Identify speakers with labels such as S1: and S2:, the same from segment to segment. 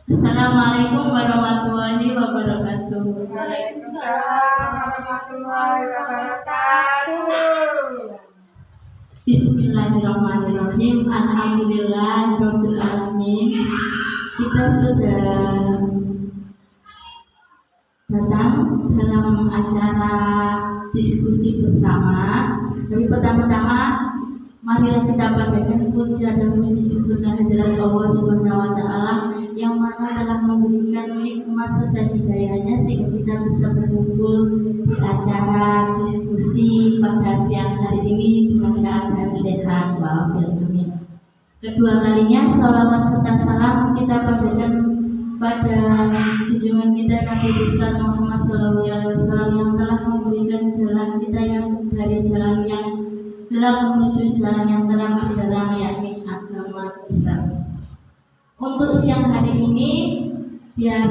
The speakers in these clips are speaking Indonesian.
S1: Assalamualaikum warahmatullahi wabarakatuh.
S2: Waalaikumsalam warahmatullahi wabarakatuh.
S1: Bismillahirrahmanirrahim. Alhamdulillahirabbil alamin. Kita sudah datang dalam acara diskusi bersama. Tapi pertama-tama marilah kita panjatkan puja dan puji syukur kehadirat Allah Subhanahu wa taala yang mana telah memberikan nikmat serta hidayahnya sehingga kita bisa berkumpul di acara diskusi pada siang hari ini dengan keadaan sehat walafiat. Kedua kalinya sholawat serta salam kita panjatkan pada junjungan kita Nabi besar Muhammad SAW yang telah memberikan jalan kita yang dari jalan yang gelap menuju jalan yang terang benderang, yakni agama Islam. Untuk siang hari ini, biar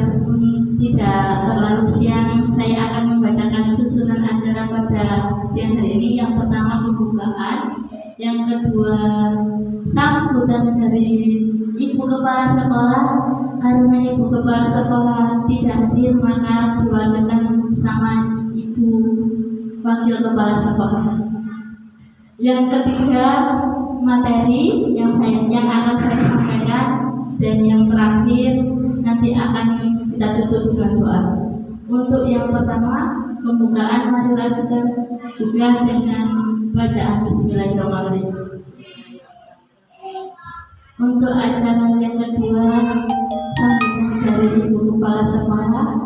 S1: tidak terlalu siang, saya akan membacakan susunan acara pada siang hari ini. Yang pertama pembukaan, yang kedua sambutan dari Ibu Kepala Sekolah. Karena Ibu Kepala Sekolah tidak hadir, maka diwakilkan sama Ibu Wakil Kepala Sekolah. Yang ketiga materi yang akan saya sampaikan, dan yang terakhir nanti akan kita tutup dengan doa. Untuk yang pertama pembukaan, marilah kita buka dengan bacaan Bismillahirrahmanirrahim. Untuk acara yang kedua sambutan dari Ibu Kepala Sekolah.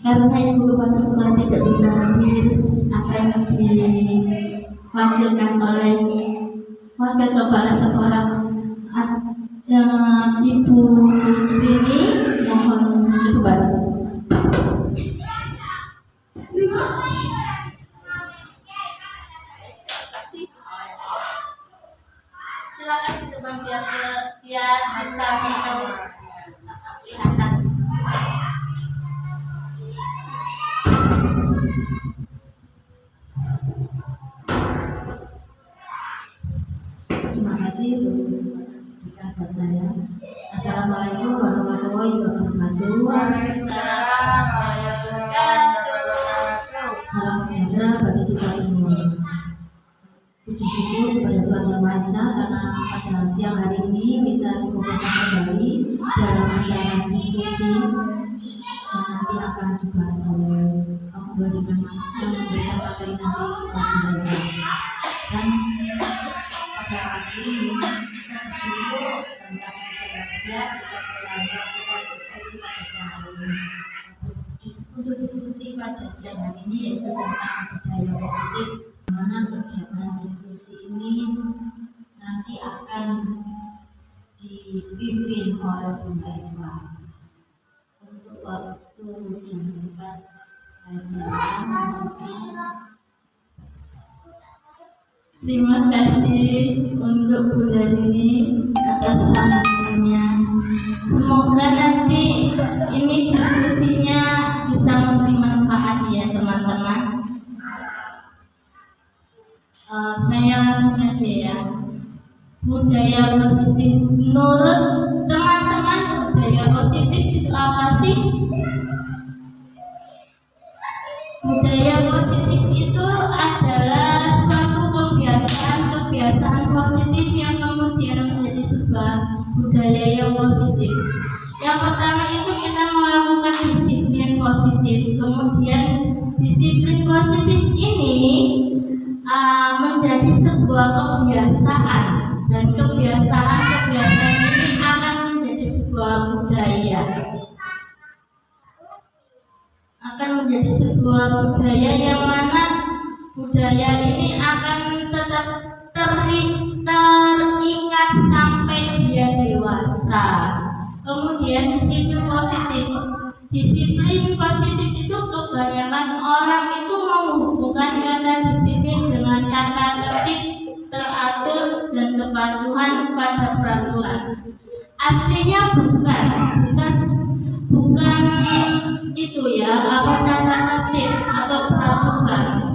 S1: Karena Ibu Kepala Sekolah tidak bisa hadir, akan diwakilkan oleh Wakil Kepala Sekolah Ibu Rini, mohon berdebat. Silakan ditebang biar bisa kelihatan.
S3: Terima kasih untuk kesempatan buat saya. Assalamualaikum warahmatullahi wabarakatuh.
S2: Waalaikumsalam warahmatullahi wabarakatuh.
S3: Salam sejahtera bagi kita semua. Puji syukur kepada Tuhan Yang Maha Esa karena pada siang hari ini kita dikumpulkan kembali dalam acara diskusi yang nanti akan dibahas oleh memberikan materi nanti kepada dan pada hari ini kita bersyukur tentang kesehatan kita bisa melakukan diskusi pada siang hari ini. Untuk diskusi pada siang hari ini yaitu tentang budaya positif, mana kegiatan diskusi ini nanti akan dipimpin oleh Bunda Eva. Untuk waktu dan tempat saya silakan.
S1: Terima kasih untuk Bunda Rini atas sambutannya. Semoga nanti ini diskusinya bisa memberi manfaat ya teman-teman. Saya langsung aja ya. Budaya positif menurut teman-teman, budaya positif itu apa sih? Budaya positif itu adalah suatu kebiasaan positif yang kemudian menjadi sebuah budaya yang positif. Yang pertama itu kita melakukan disiplin positif. Kemudian disiplin positif ini menjadi sebuah kebiasaan, dan kebiasaan ini akan menjadi sebuah budaya. Yang mana budaya ini akan tetap teringat sampai dia dewasa. Kemudian disiplin positif itu kebanyakan orang itu menghubungkan kata disiplin dengan kata tertib, teratur, dan kepatuhan pada peraturan. Aslinya bukan itu ya, apa tata tertib atau peraturan.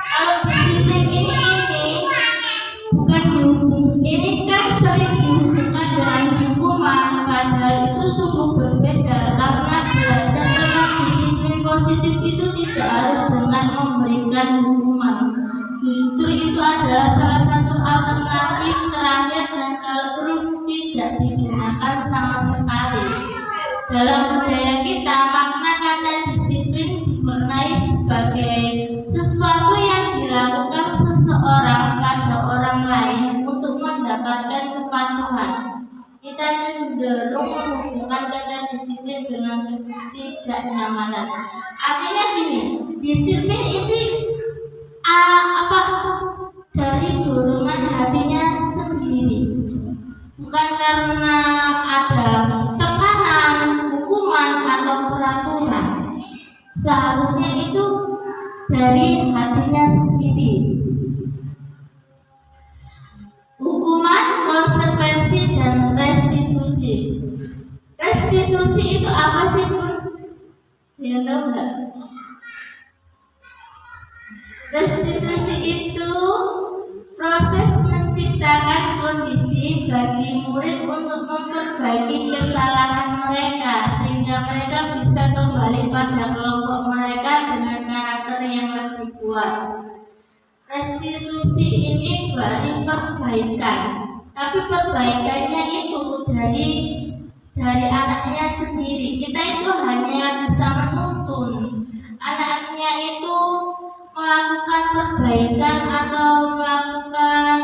S1: Kalau disiplin ini bukan dihukum, ini kan sering dihubungkan dengan hukuman, padahal itu sungguh memberikan hukuman. Justru itu adalah salah satu alternatif terakhir dan kalau perlu tidak digunakan sama sekali. Dalam budaya kita, makna kata disiplin dimaknai sebagai sesuatu yang dilakukan seseorang pada orang lain untuk mendapatkan kepatuhan. Kita cenderung menghubungkan kata disiplin dengan ketidaknyamanan. Artinya gini, disiplin itu dari dorongan hatinya sendiri, bukan karena ada tekanan, hukuman atau peraturan. Seharusnya itu dari hatinya sendiri. Hukuman, konsekuensi, dan restitusi. Restitusi itu apa sih, Bun? Dia tahu nggak? Restitusi itu proses menciptakan kondisi bagi murid untuk memperbaiki kesalahan mereka sehingga mereka bisa kembali pada kelompok mereka dengan karakter yang lebih kuat. Restitusi ini berarti perbaikan, tapi perbaikannya itu dari anaknya sendiri. Kita itu hanya bisa menuntun anaknya itu melakukan perbaikan atau melakukan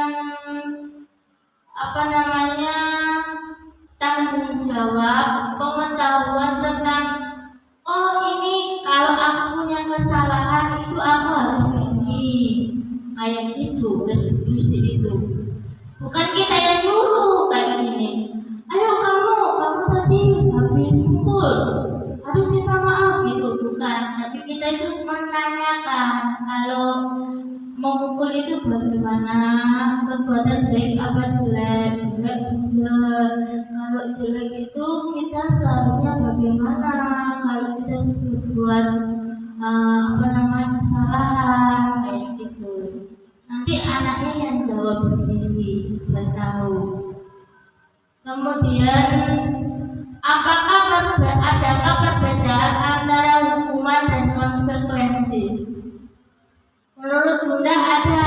S1: tanggung jawab, pengetahuan tentang ini kalau aku punya kesalahan itu aku harus ini kayak gitu. Restitusi itu bukan kita yang nyuruh kayak gini, ayo kamu tadi habis mukul harus minta maaf gitu, bukan. Tapi kita itu menanyakan kalau memukul itu bagaimana, perbuatan baik apa jelek benar. Kalau jelek itu kita seharusnya bagaimana, kalau kita berbuat kesalahan kayak gitu. Nanti anaknya yang jawab sendiri, biar tahu. Kemudian adakah perbedaan antara hukuman dan konsekuensi? Menurut Bunda ada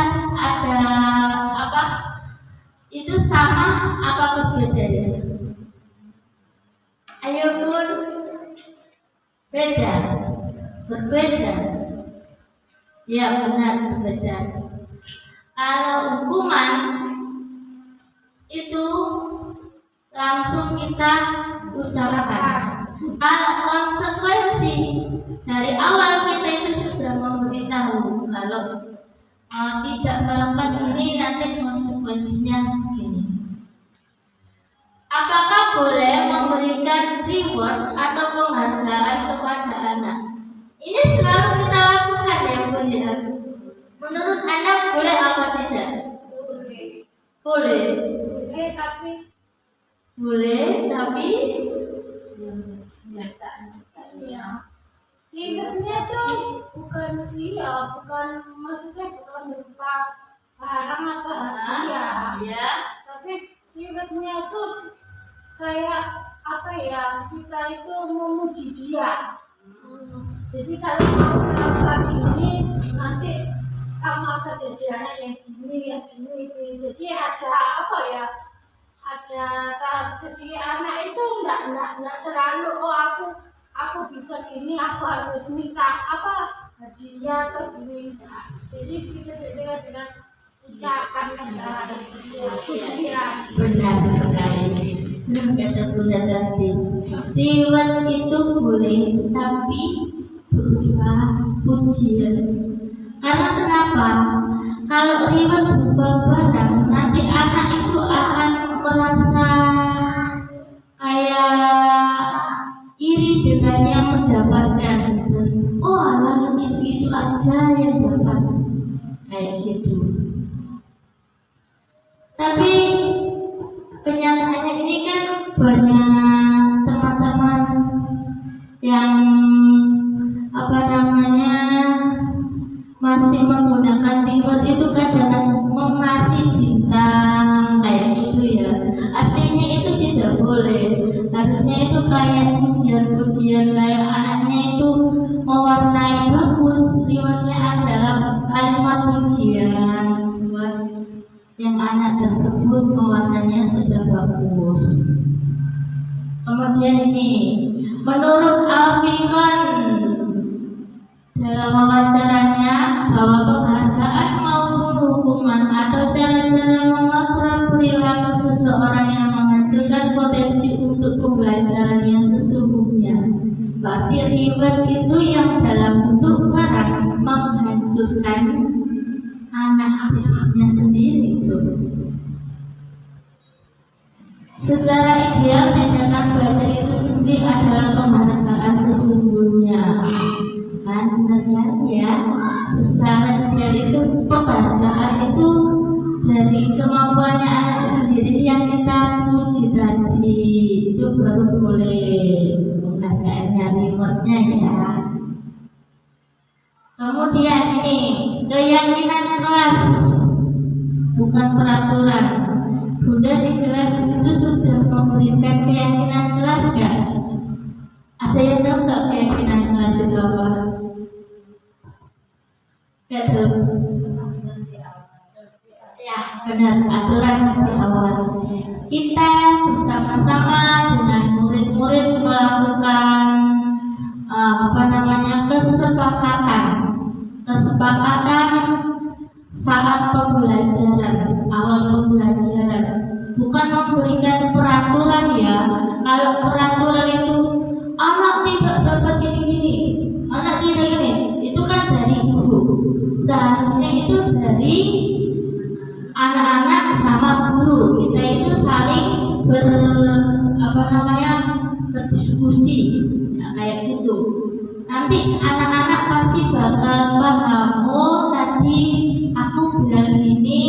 S1: itu sama apa berbeda? Ayo Bun, berbeda. Ya benar, berbeda. Kalau hukuman itu langsung kita ucapkan. Kalau konsekuensi dari awal kita itu sudah memberitahu kalau tidak melakukan ini nanti konsekuensinya begini. Apakah boleh memberikan reward atau penghargaan kepada anak? Ini selalu kita lakukan ya Bun ya. Menurut Anda boleh apa tidak? Boleh. Boleh, tapi
S3: biasaan
S2: ya. Rewardnya tuh bukan maksudnya bukan berupa barang atau hadiah.
S1: ya.
S2: Tapi rewardnya tuh kayak kita itu memuji dia. Jadi kalau kamu melakukan gini nanti kamu akan jadi anak yang gini. Jadi jadi anak itu enggak selalu aku bisa gini, aku harus minta hadiah atau gini. Jadi kita bicara dengan ucapan pujian.
S1: Benar sekali. Kata Bunda tadi, reward itu boleh, tapi berupa pujian. Karena kenapa? Kalau reward berupa barang, nanti anak itu akan merasa kayak iri dengan yang mendapatkan. Alah itu aja yang dapat kayak gitu. Tapi kenyataannya ini kan banyak teman-teman yang masih menggunakan reward itu kadang mengasih bintang kayak gitu ya. Aslinya itu tidak boleh. Harusnya itu kayak pujian-pujian, kayak anaknya itu mewarnai bagus, rewardnya adalah anak tersebut pewarnanya sudah bagus. Kemudian ini, menurut Alfikon dalam wawancaranya bahwa penghargaan maupun hukuman atau cara-cara mengontrol perilaku seseorang yang menghancurkan potensi untuk pembelajaran yang sesungguhnya. Berarti reward itu yang dalam bentuk barang menghancurkan anak didiknya sendiri itu. Secara ideal tindakan belajar itu sendiri adalah penghargaan sesungguhnya. Kan benar ya, secara ideal itu penghargaan itu dari kemampuannya anak sendiri yang kita puji tadi, itu baru boleh penghargaannya, rewardnya ya. Kemudian ini keyakinan kelas, bukan peraturan. Bunda di kelas itu sudah memberikan keyakinan kelas gak? Ada yang tahu gak keyakinan kelas itu apa? Gak tahu? Ya benar, aturan di awal. Kita bersama-sama dengan murid-murid melakukan kesepakatan saat pembelajaran, awal pembelajaran, bukan memberikan peraturan ya. Kalau peraturan itu anak tidak dapat gini-gini, anak tidak gini, itu kan dari guru. Seharusnya itu dari anak-anak sama guru. Kita itu saling berdiskusi, ya, kayak gitu. Nanti anak-anak pasti bakal paham, oh tadi aku bilang ini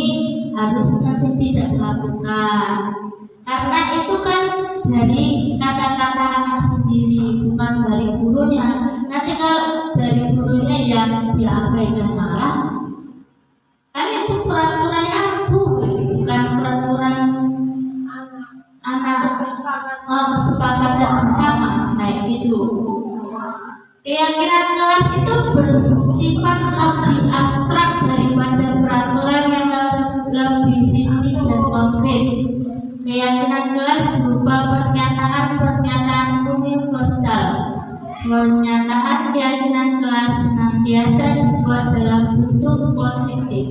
S1: harusnya saya tidak melakukan, karena itu kan dari kata-kata anak sendiri, bukan dari gurunya. Nanti kalau dari gurunya ya diabaikan malah kan itu peraturannya bukan peraturan anak kesepakatan bersama kayak gitu. Keyakinan kelas itu bersifat lebih abstrak daripada peraturan yang lebih rinci dan konkret. Keyakinan kelas berupa pernyataan universal. Pernyataan keyakinan kelas senantiasa dibuat dalam bentuk positif.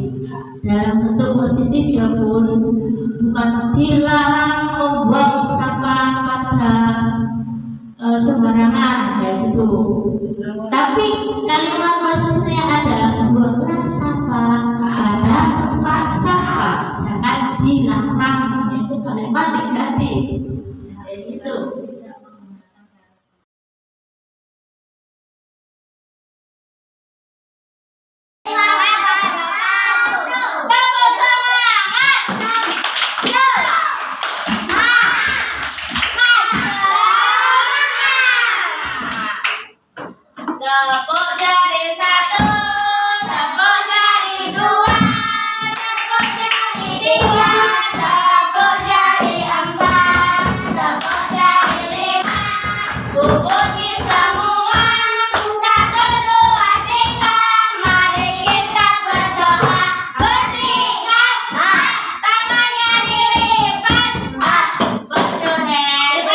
S1: Dalam bentuk positif ya pun, bukan dilarang membuang sampah pada sembarangan kayak gitu. Tapi kalimat khususnya ada, buanglah sampah pada tempat sampah, jangan dilarang. Itu kalimat negatif dari situ.
S2: Tepuk jari satu, tepuk jari dua, tepuk jari tiga, tepuk jari empat, tepuk jari lima. Puputi semua, satu dua tiga, mari kita berdoa. Bersihkan, tangannya dilipat, wash your hands,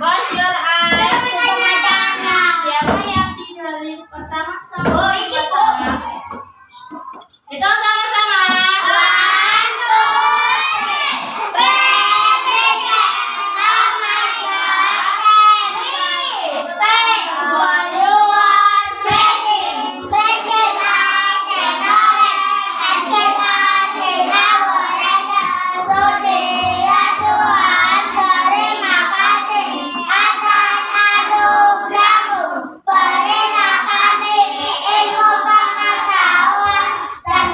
S2: wash your eyes. Siapa yang tidak lihat pertama sama? Oh, ini Bu. Itu sama-sama. 1, 2, 3. Oh my God. Thanks for your blessing. Blessed by the knowledge and the heart in our record. Today ya Tuhan, terima kasih atas anugerah-Mu. Berilah kami ilmu pengetahuan dan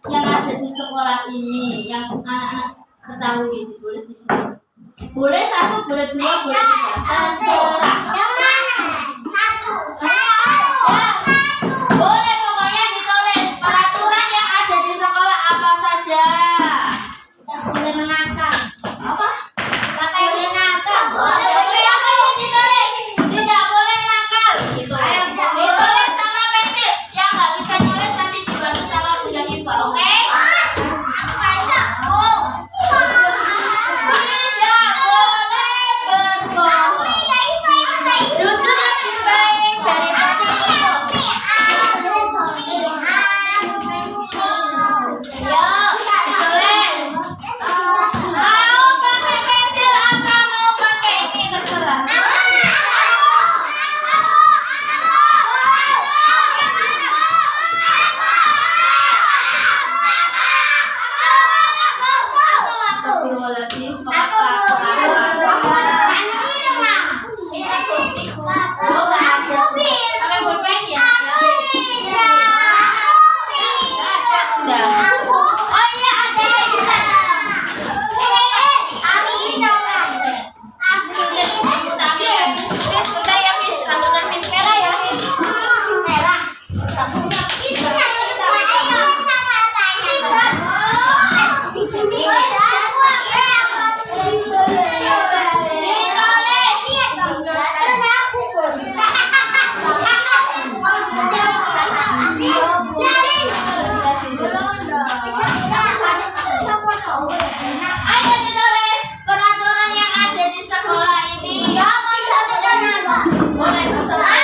S1: yang ada di sekolah ini yang anak-anak ketahui ditulis di sini. Boleh 1, boleh 2, boleh 3. Terserah.
S2: Yang mana? 1.
S1: Boleh pokoknya ditulis peraturan yang ada di sekolah apa saja.
S2: Tidak boleh menakal.
S1: Apa?
S2: Gak boleh nakal.
S1: Boleh apa yang ditulis? Tidak boleh nakal. Gitu. Ditulis sama pensil. Yang nggak bisa nulis nanti dibantu sama Bunda Iva, oke?
S2: Aku gak bisa. Oh.
S1: Tidak boleh berbohong. Jujur lebih baik daripada bohong. Yo, tulis. Mau pakai pensil apa mau pakai ini terserah. Astagfirullahaladzim, pakai pulpen ya. Oh iya ada. Sebentar ya Miss, lakukan Miss merah ya. Merah. Ayo ditulis peraturan yang ada di sekolah ini. Boleh terserah.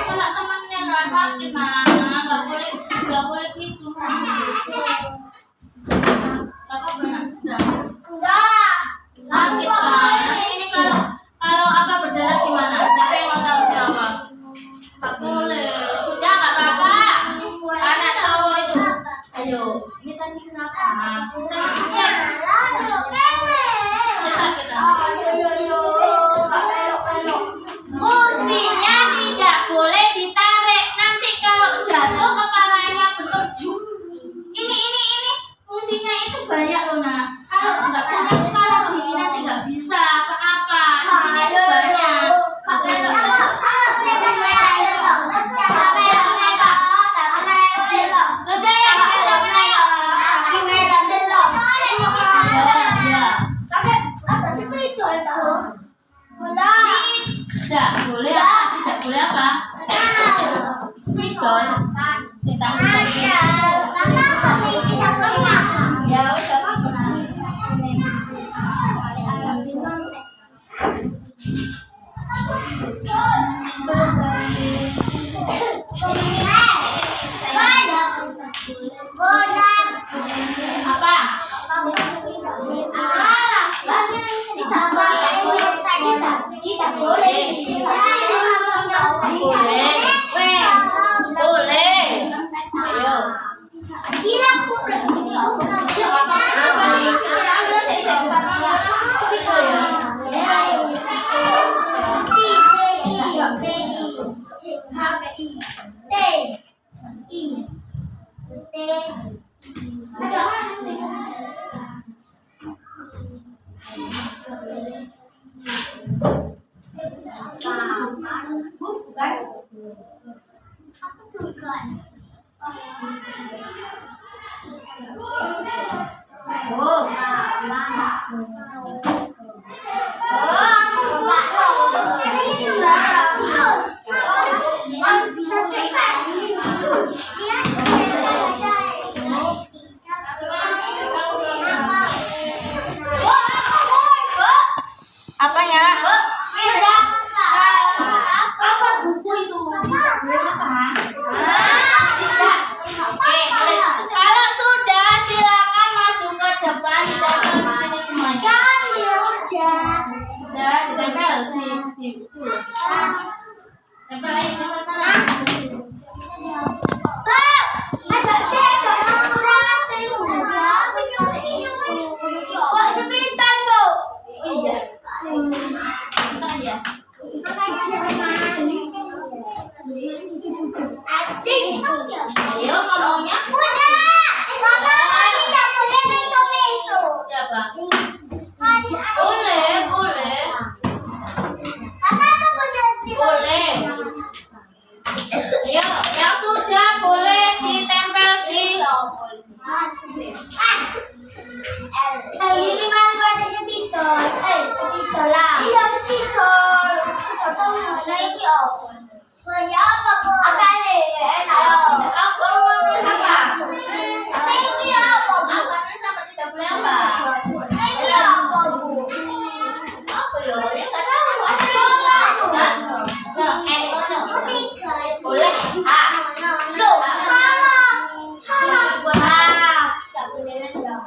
S1: Kalau temannya nggak sakit, nggak boleh gitu. Apa benar sudah? Sakit kan? Nanti ini kalau apa berdarah gimana? Siapa yang mau tahu jawab? Nggak boleh. Sudah nggak apa-apa. Anak cowok itu. Ayo, ini tadi kenapa? Kursinya tidak boleh ditarik. Nanti kalau jatuh kepalanya bentuk. Ini fungsinya itu banyak loh nah. Kalau nggak punya kepala gini nanti nggak bisa apa-apa. Di sini itu banyak. Sudah ya, kita mulai. Tidak boleh apa? Tidak boleh apa? Spidol. Ditambah. Ya, udah apa? Apa? Boleh. Ayo. Apanya? Apa buku itu? Kalau sudah silakan maju ke depan dan ke sini semuanya. Sudah ditempel di buku. Tempel lagi, tempel sana. Iya. Bentar ya. Ayo ngomongnya.
S2: Ini mana ada sepitol? Sepitol lah. Iya sepitol. Sepitol mana ini oh? Punya apa bu? Akale, enak.
S1: Apa warnanya apa?
S2: Ini apa bu?
S1: Apanya sama tidak boleh apa?
S2: Ini apa bu?
S1: Apa ya? Ya nggak tahu. Nah, boleh.
S2: Loh, salah.
S1: Buat
S2: Tak boleh nendang.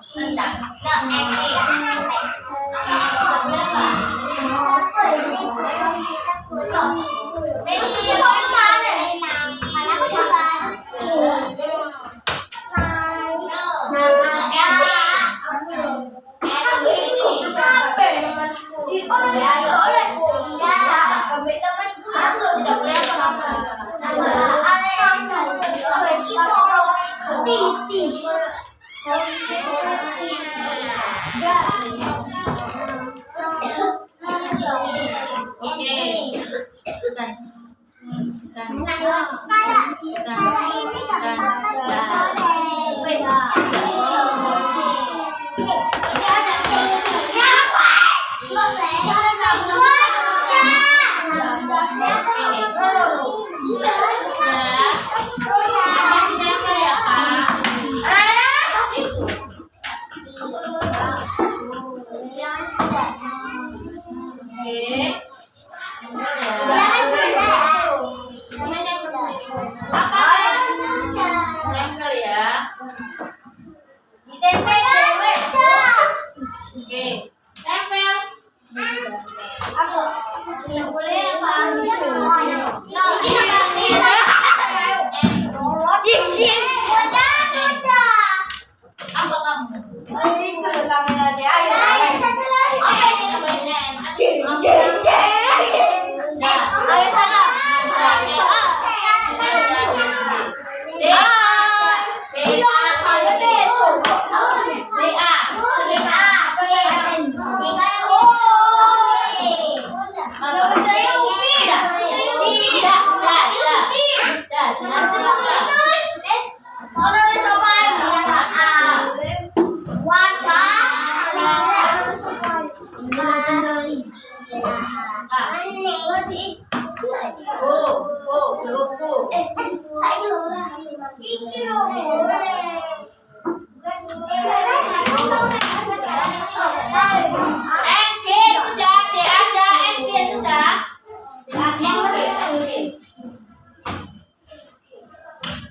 S1: enggak. Nah, tidak boleh apa? Oke.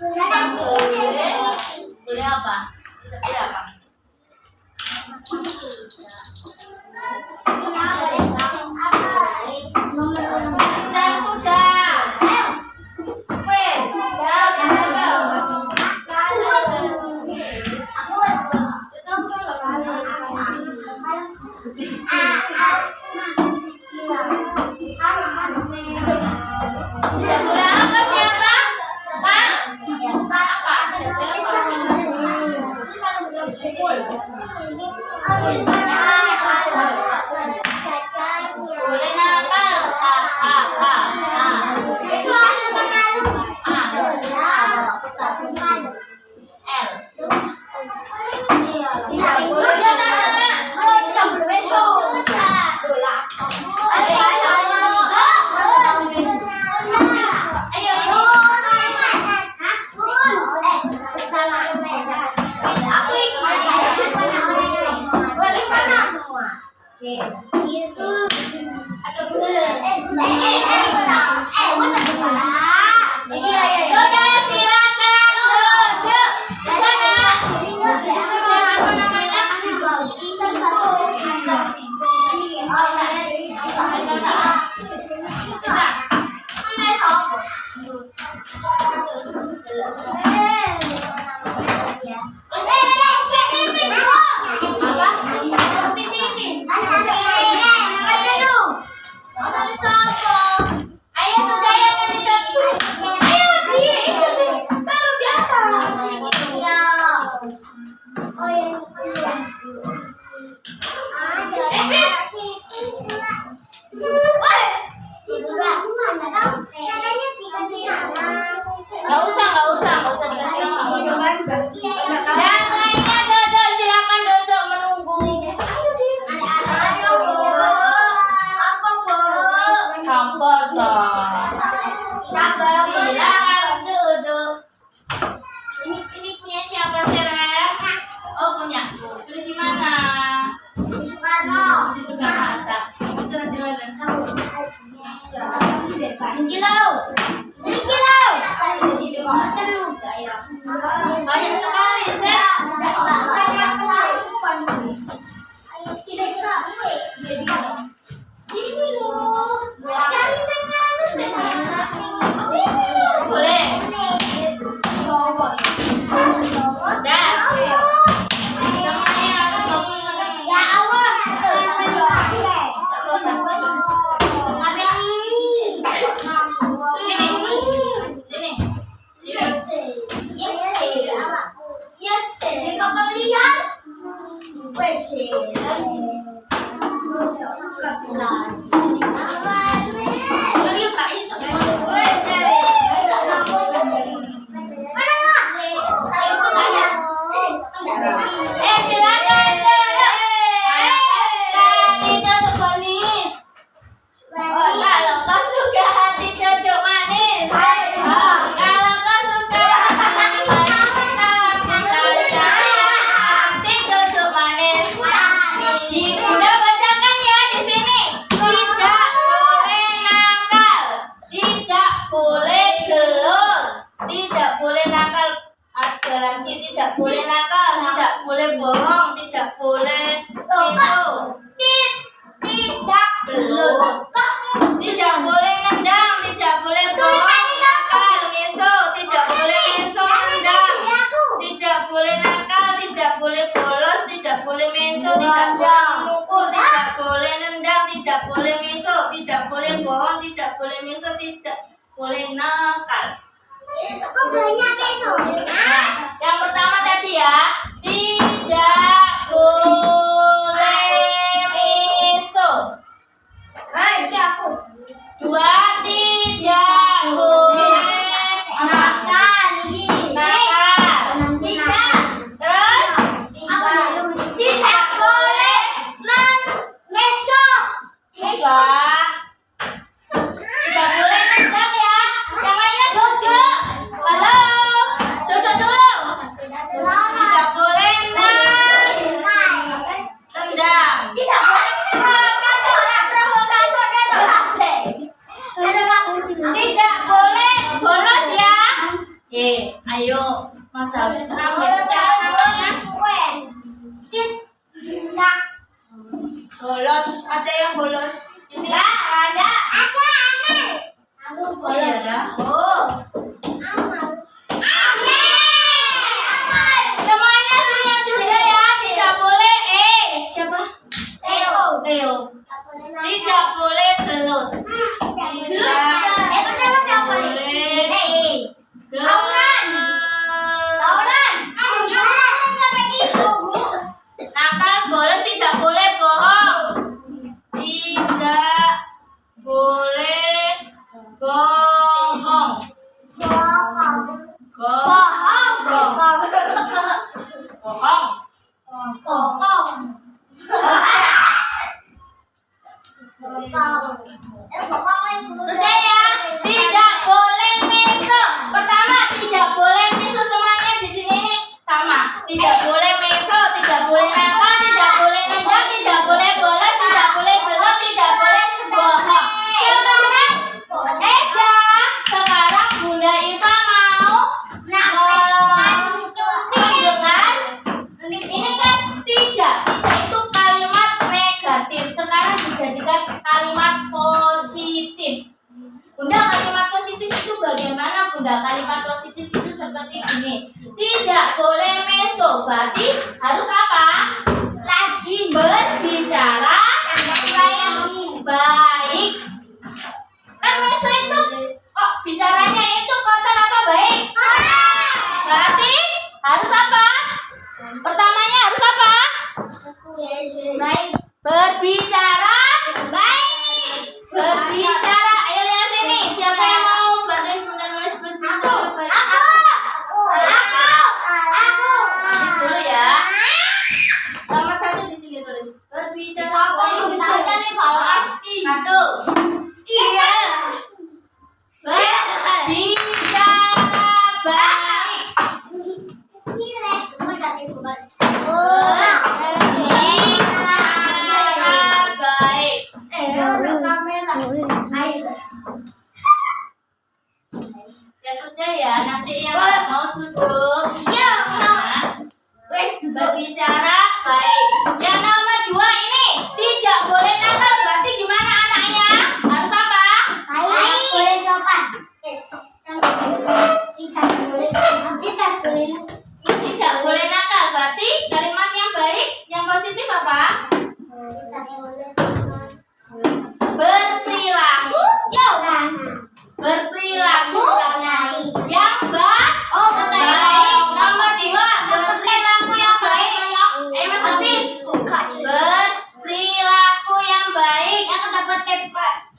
S1: Boleh apa? Boleh apa? Nggak usah dikasih nama. boleh nakal, tidak boleh bohong, tidak boleh tisu,
S2: Tidak
S1: gelut, tidak boleh nendang, tidak boleh bohong, nakal, miso, tidak boleh miso, nendang, tidak boleh nakal, tidak boleh bolos, tidak boleh miso, tidak boleh memukul, tidak boleh nendang, tidak boleh miso, tidak boleh bohong, tidak boleh miso, tidak boleh nakal.
S2: Kok banyak besok?
S1: Nah, yang pertama tadi ya, tidak boleh miso.
S2: Ini aku.
S1: Dua, tidak boleh
S2: Makan ini.
S1: nakal. Terus
S2: Tidak boleh mesok.
S1: tiga, tidak boleh nendang ya. Yang lainnya duduk. Halo, duduk dulu. Tidak boleh nendang.
S2: Tidak boleh.
S1: Tidak boleh bolos ya. Ayo, Mas Hafiz ambil siapa namanya? Bolos, ada yang bolos di sini? Oh iya ada. Semuanya siap juga ya. Tidak boleh siapa? Leo. Tidak boleh gelut. Nakal, bolos, tidak boleh bohong. Tidak boleh bohong. Bohong. Sudah ya, tidak boleh meso. Pertama, tidak boleh meso, semuanya di sini nih sama. Tidak boleh meso, tidak boleh nakal, tidak boleh nendang, tidak boleh bolos, tidak boleh gelut, tidak boleh bohong. Sekarang Eja, sekarang Bunda Iva mau menunjukkan ini kan tidak itu kalimat negatif. Sekarang dijadikan kalimat positif. Bunda, kalimat positif itu bagaimana Bunda? Kalimat positif itu seperti ini. Tidak boleh meso, berarti harus apa? Berbicara baik. Kan meso itu bicaranya itu kotor apa baik? Berarti harus apa? Pertamanya harus apa? Berbicara. Berbicara. Ayo lihat sini. Siapa yang mau bantuin Bunda nulis berbicara baik? Dulu ya. Sama satu di sini tulis. Berbicara baik. Satu. Berbicara baik. Bicara baik. Ya sudah ya, nanti yang mau duduk. Berbicara baik. Yang nomor 2 ini tidak boleh nakal, berarti gimana anaknya? Harus apa? Tidak boleh nakal, berarti kalimat yang baik, yang positif apa? Berperilaku. Berperilaku yang baik. Nomor 2, berperilaku yang baik. Mas Hafiz. Berperilaku yang baik.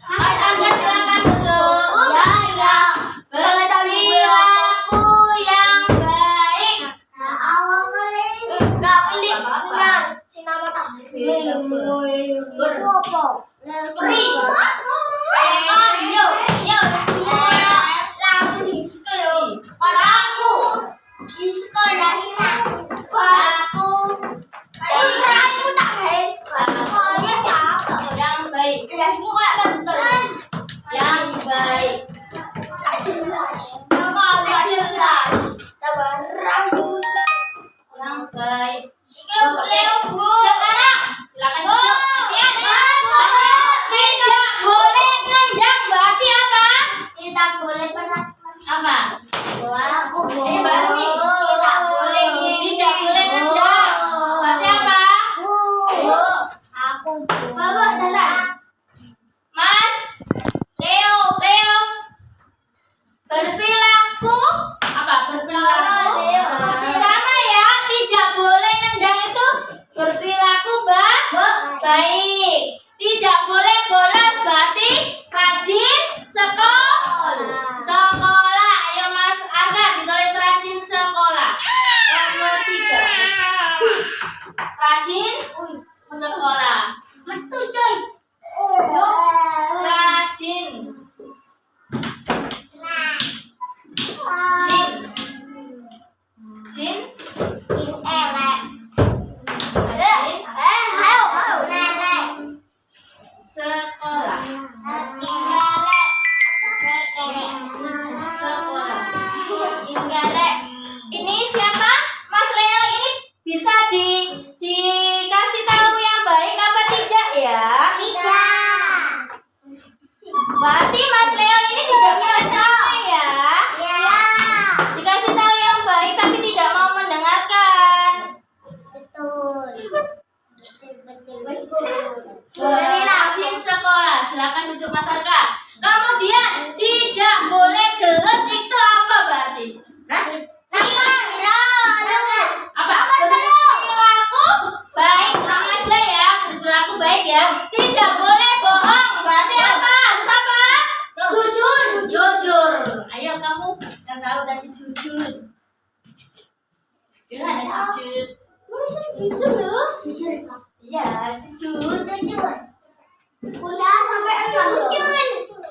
S1: Mas Angga silakan duduk. Berperilaku yang baik. baik.
S2: Leo, Bu.
S1: Sekarang silakan duduk. Tidak boleh nendang berarti apa?
S2: Tidak boleh pernah.
S1: Apa?
S2: Aku
S1: Ini baru nih.
S2: Tidak boleh.
S1: Tidak boleh nendang. Berarti apa?
S2: Aku. Bapak, datang.
S1: Mas
S2: Leo.
S1: Berperilaku apa? Berperilaku
S2: Leo.
S1: sama ya. Tidak boleh nendang itu berperilaku baik. Tidak boleh bolos berarti rajin sekolah. Ayo Mas Aga ditulis rajin sekolah. Nomor 3. Rajin sekolah.
S2: Betul, coy.
S1: Rajin. Jin. Sekolah. Ini siapa? Mas Leo ini bisa dikasih tahu yang baik apa tidak ya? Berarti Mas Leo ini tidak mendengar ya? Dikasih tahu yang baik tapi tidak mau mendengarkan. Rajin sekolah. Silakan duduk Mas Arka. Kemudian tidak boleh gelet itu apa berarti? Apa? Berperilaku baik sama aja ya. Berperilaku baik ya. Tidak boleh bohong. Berarti apa? Harus apa? Jujur. Ayo kamu yang tahu tadi jujur. Dia ada jujur. Jujur loh. Iya, jujur.
S2: Udah sampai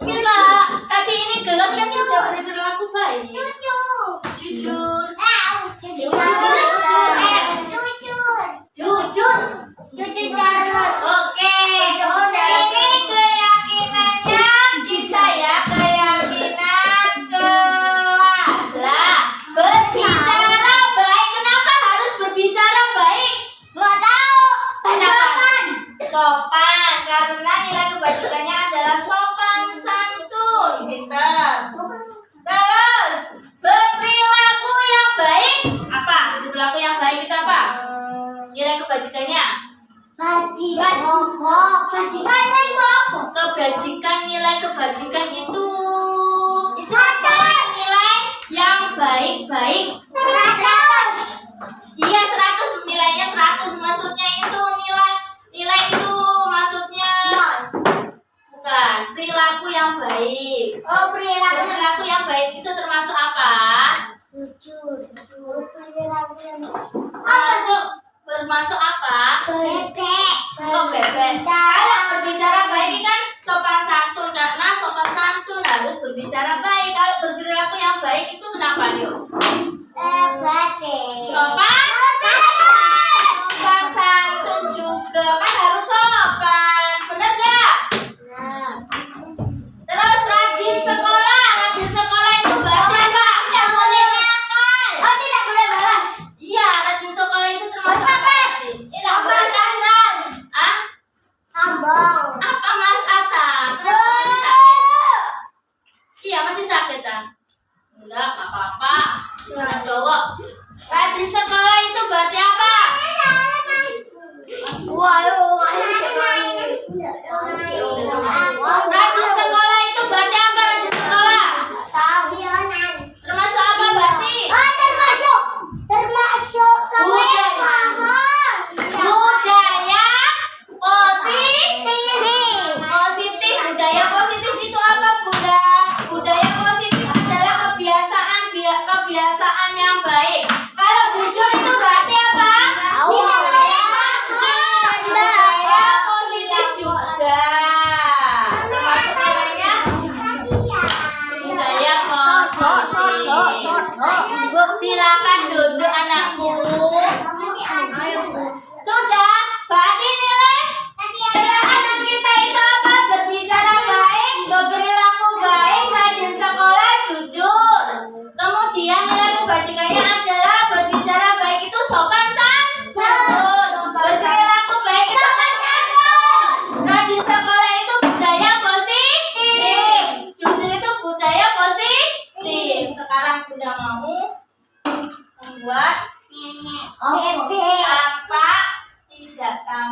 S1: Enggak, tadi ini gelet kan sudah berperilaku baik. Jujur. Oke, ini keyakinannya kita ya, keyakinan kelas lah. Berbicara baik, kenapa harus berbicara baik? Kenapa? Sopan, karena nilai kebajikannya adalah sopan santun, pintar. Terus, berperilaku yang baik apa? Berperilaku yang baik itu apa? Nilai kebajikannya? Kebajikan, nilai kebajikan itu adalah nilai yang baik-baik. Iya, 100, nilainya 100. Maksudnya itu nilai itu maksudnya bukan perilaku yang baik. Perilaku yang baik itu termasuk apa? Termasuk apa? Oh, bebek. Kalau berbicara baik ini kan sopan santun, karena sopan santun harus berbicara baik. Kalau berperilaku yang baik itu kenapa yuk?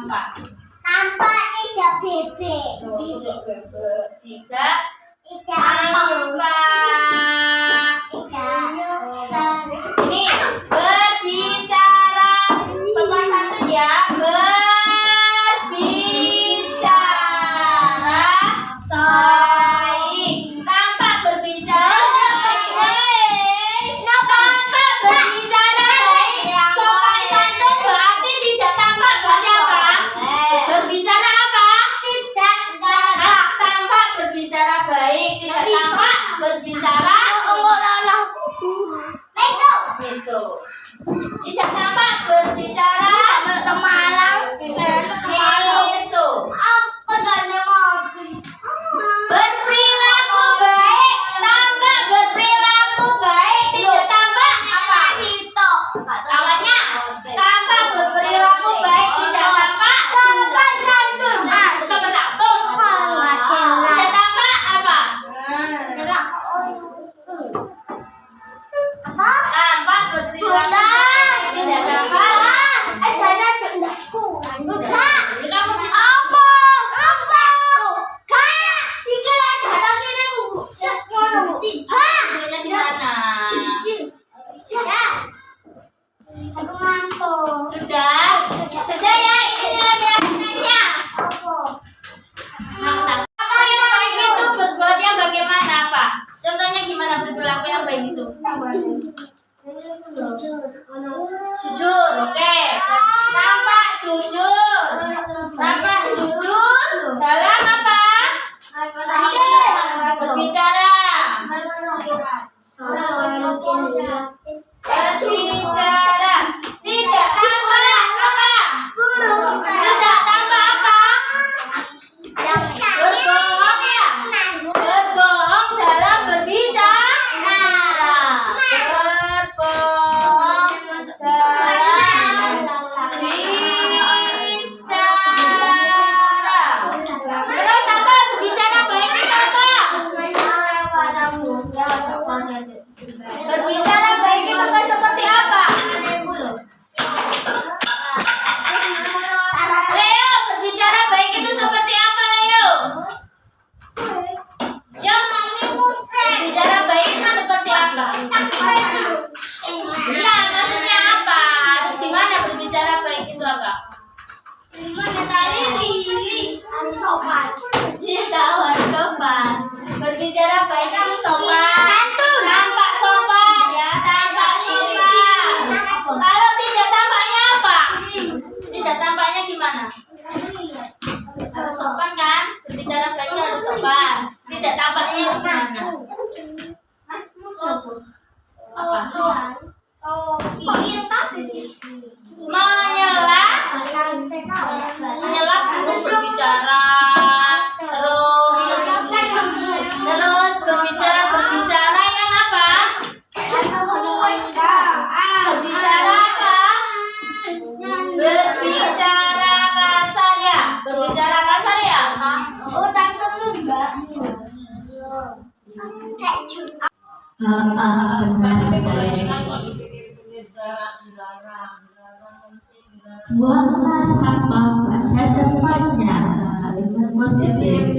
S1: Tampak.
S2: Tampak tidak bebek.
S1: Tidak bebek. Tidak
S2: Tampak.
S1: ini berbicara sopan santun ya. Berbicara baik. Tampak berbicara baik. Tampak berbicara baik. Sopan santun berarti tidak tampak berarti apa? Berbicara apa? Tampak berbicara baik. Tidak tampak berbicara besok. Tidak tampak berbicara besok. Berperilaku baik. Tampak berperilaku baik. Tidak tampak apa? Awalnya tampak berperilaku baik. Tidak tampak sopan santun. Sopan santun. Tidak tampak apa? Tampak berperilaku baik. Tidak tampak. Maksudnya di mana? Sudah? Sudah ya, ini lagi nanya. Apa yang baik itu berbuat yang bagaimana, Pak? Contohnya gimana berperilaku yang baik itu? Jujur, oke. Tampak jujur. Tampak jujur dalam apa? Berbicara. Berbicara. Tidak tampak apa? Tidak tampak apa? Berbohong ya? Berbohong dalam berbicara. Berbohong dalam berbicara. Terus apa? Berbicara baik itu apa? Berbicara baik itu kan seperti apa? Leo, berbicara baik itu seperti apa, Leo? Yang berbicara baik itu seperti apa? Iya, maksudnya apa? Harus gimana berbicara baik itu apa? Dia tahu harus sopan. Berbicara baik itu sopan. Tampak sopan ya, tampak sopan. Kalau tidak tampaknya apa? Tidak tampaknya gimana? Harus sopan kan? Berbicara baik harus sopan. Tidak tampaknya gimana? Apa? Menyela, menyela terus berbicara, terus berbicara yang apa? Berbicara apa? Berbicara kasar ya? Berbicara kasar ya? Benar sekali. Buanglah sampah pada tempatnya. Kalimat positif.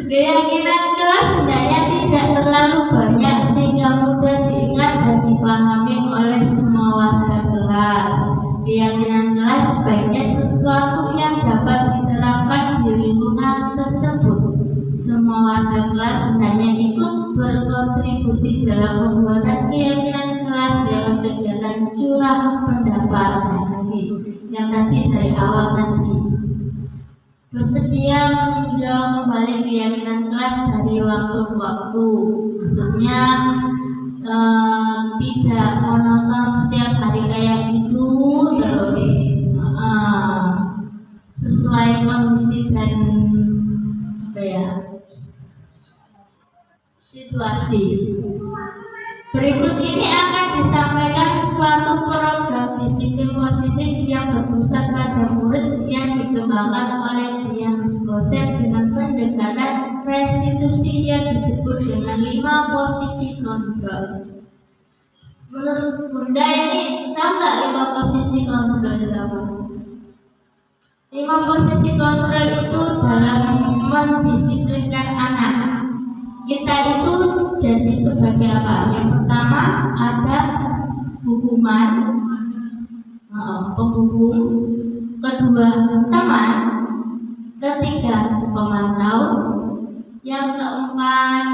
S1: Keyakinan kelas hendaknya tidak terlalu banyak sehingga mudah diingat dan dipahami oleh semua warga kelas. Keyakinan kelas sebaiknya sesuatu yang dapat diterapkan di lingkungan tersebut. Semua warga kelas hendaknya ikut berkontribusi dalam pembuatan keyakinan kelas dalam kegiatan curahan pendapat yang tadi dari awal tadi. Bersedia meninjau kembali keyakinan kelas dari waktu ke waktu. Maksudnya tidak monoton setiap hari kayak gitu terus. Sesuai kondisi dan situasi. Berikut ini akan disampaikan suatu program disiplin positif yang berpusat pada murid yang dikembangkan oleh Dian Goset dengan pendekatan restitusi yang disebut dengan 5 posisi kontrol. Menurut Bunda ini tahu nggak 5 posisi kontrol? mendisiplinkan anak. Kita itu jadi sebagai apa? Yang pertama ada hukuman, penghukum, kedua teman, ketiga pemantau, yang keempat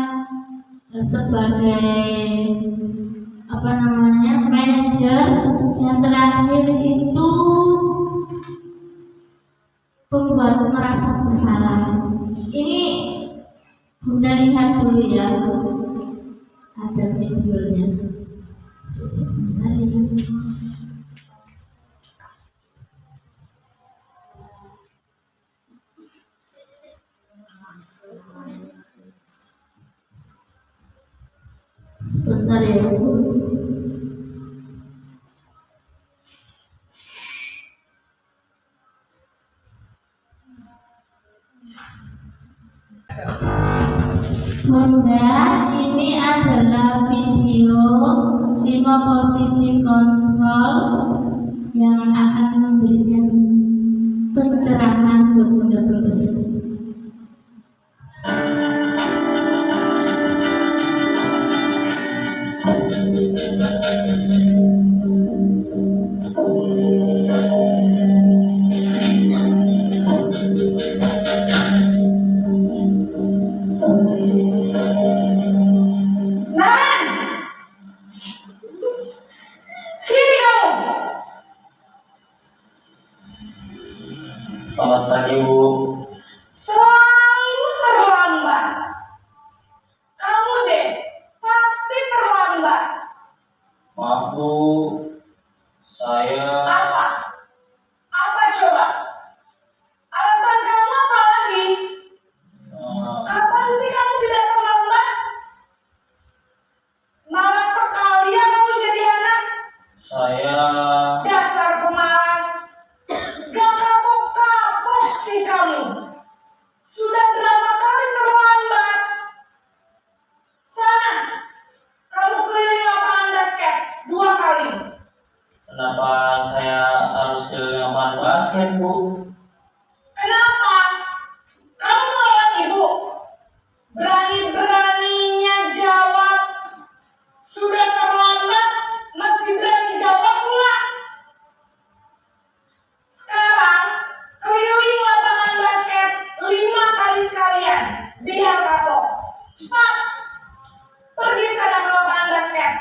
S1: sebagai manajer, yang terakhir itu pembuat merasa bersalah. Ini Bunda lihat dulu ya, ada videonya. Sebentar ya. Sebentar ya Bu. Bunda, ini adalah video 5 posisi kontrol yang akan memberikan pencerahan buat Bunda-Bunda.
S4: Selamat pagi, Bu.
S2: Selalu terlambat. Kamu deh, pasti terlambat.
S4: Maaf, Bu. Saya
S2: Apa? Apa coba? Alasan kamu apa lagi? Kapan sih kamu tidak terlambat? Malas sekali ya kamu jadi anak.
S4: saya
S2: Dasar pemalas. Gak kapok-kapok sih kamu. Sudah berapa kali terlambat? Sana, kamu keliling lapangan basket 2 kali.
S4: kenapa saya harus ke lapangan basket, Bu?
S2: Kenapa? Kamu melawan ibu? Berani-beraninya jawab. Sudah terlambat, masih berani jawab pula. Sekarang, keliling lapangan basket 5 kali sekalian. Biar kapok. Cepat. Pergi sana ke lapangan basket.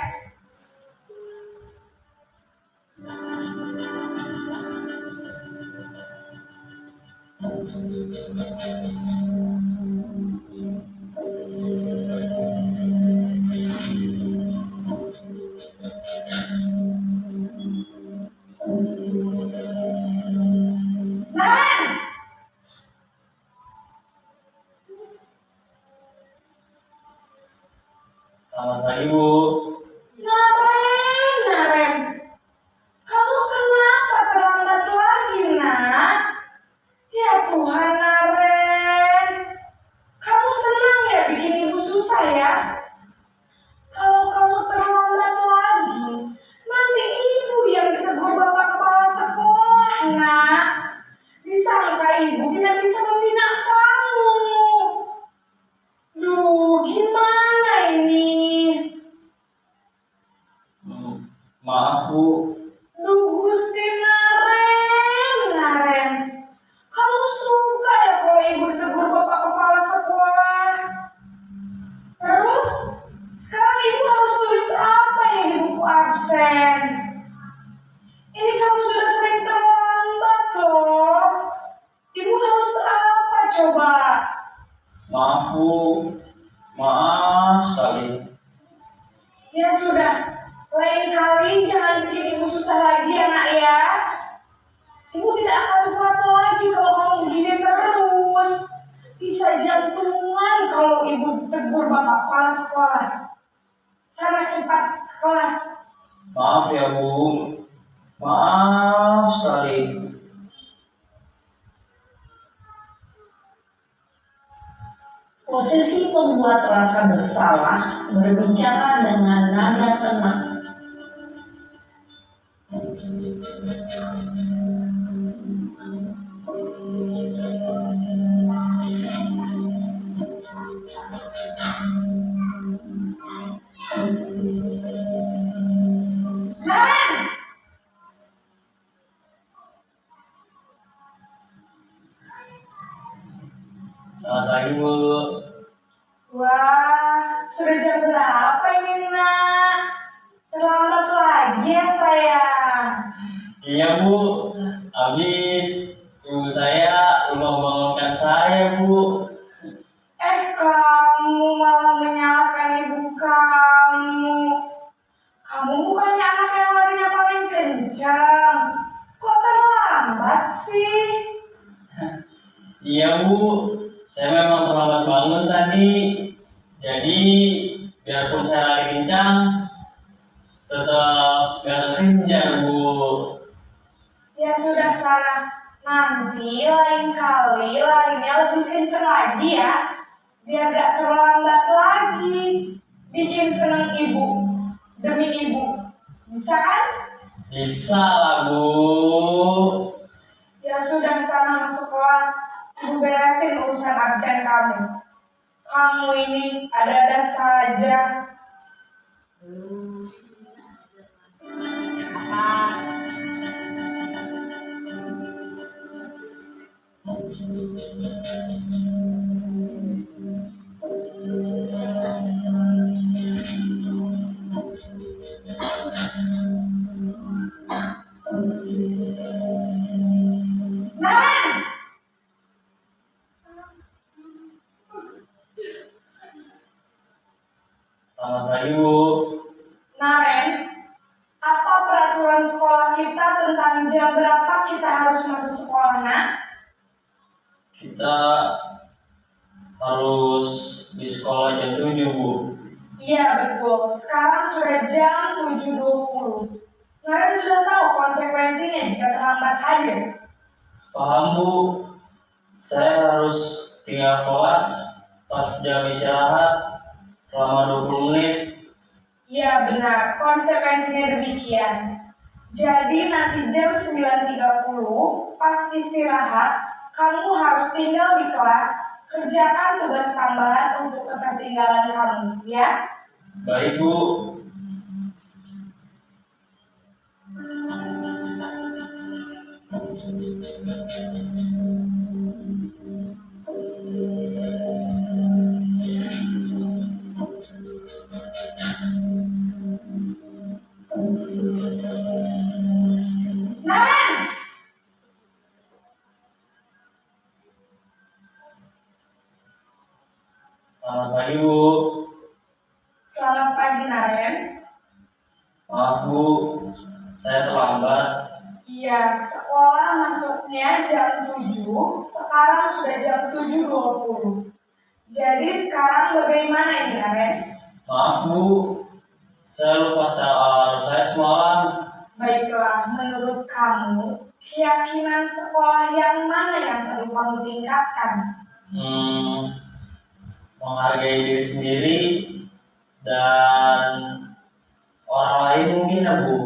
S2: Naren!
S4: Selamat pagi, Bu.
S2: Naren. Kamu kenapa terlambat lagi, nak? Ya Tuhan, Naren. Kamu senang ya bikin ibu susah ya? Kalau kamu terlambat lagi, nanti ibu yang ditegur bapak kepala sekolah, nak. Disangka ibu tidak bisa membina kamu. Duh, gimana ini?
S4: Maaf, Bu.
S2: Duh, Gusti Naren. Kamu suka ya kalau ibu ditegur bapak kepala sekolah? Terus, sekarang ibu harus tulis apa ini di buku absen? Ini kamu sudah sering terlambat loh. Ibu harus apa coba?
S4: Maaf, Bu. Maaf sekali.
S2: Ya sudah, lain kali jangan bikin ibu susah lagi ya nak ya. Ibu tidak akan kuat lagi kalau kamu begini terus. Bisa jantungan kalau ibu tegur bapak kepala sekolah. Sana cepat ke kelas.
S4: Maaf ya, Bu. Maaf sekali.
S3: Posisi pembuat rasa bersalah berbicara dengan nada tenang.
S4: pagi Bu.
S2: Wah, sudah jam berapa ini nak? Terlambat lagi ya sayang.
S4: Iya Bu, habis ibu saya lupa membangunkan saya Bu.
S2: Kamu malah menyalahkan ibu kamu. Kamu bukannya anak yang larinya paling kencang. Kok terlambat sih?
S4: Iya Bu, saya memang terlambat bangun tadi. Jadi biarpun saya lari kencang, tetap gak kekejar Bu.
S2: Ya sudah sana. Nanti lain kali larinya lebih kencang lagi ya. Biar gak terlambat lagi. Bikin seneng ibu. Demi ibu. Bisa kan?
S4: Bisa lah Bu.
S2: Ya sudah sana masuk kelas. Ibu beresin urusan absen kamu. Kamu ini ada-ada saja. Naren!
S4: Selamat pagi Bu.
S2: Naren, apa peraturan sekolah kita tentang jam berapa kita harus masuk sekolah, nak?
S4: Kita harus di sekolah jam 7 Bu.
S2: Iya betul, sekarang sudah jam 7.20. Naren sudah tahu konsekuensinya jika terlambat hadir.
S4: Paham Bu, saya harus tinggal kelas pas jam istirahat selama 20 menit.
S2: Iya benar, konsekuensinya demikian. Jadi nanti jam 9.30 pas istirahat, kamu harus tinggal di kelas, kerjakan tugas tambahan untuk ketertinggalan kamu, ya?
S4: Baik Bu.
S2: Naren!
S4: Selamat pagi Bu.
S2: Selamat pagi, Naren.
S4: Maaf Bu, saya terlambat.
S2: Iya, sekolah masuknya jam 7, sekarang sudah jam 7.20. Jadi sekarang bagaimana ini, Naren?
S4: Maaf Bu, saya lupa setel alarm saya semalam.
S2: Baiklah, menurut kamu, keyakinan sekolah yang mana yang perlu kamu tingkatkan?
S4: Menghargai diri sendiri dan orang lain mungkin ya Bu.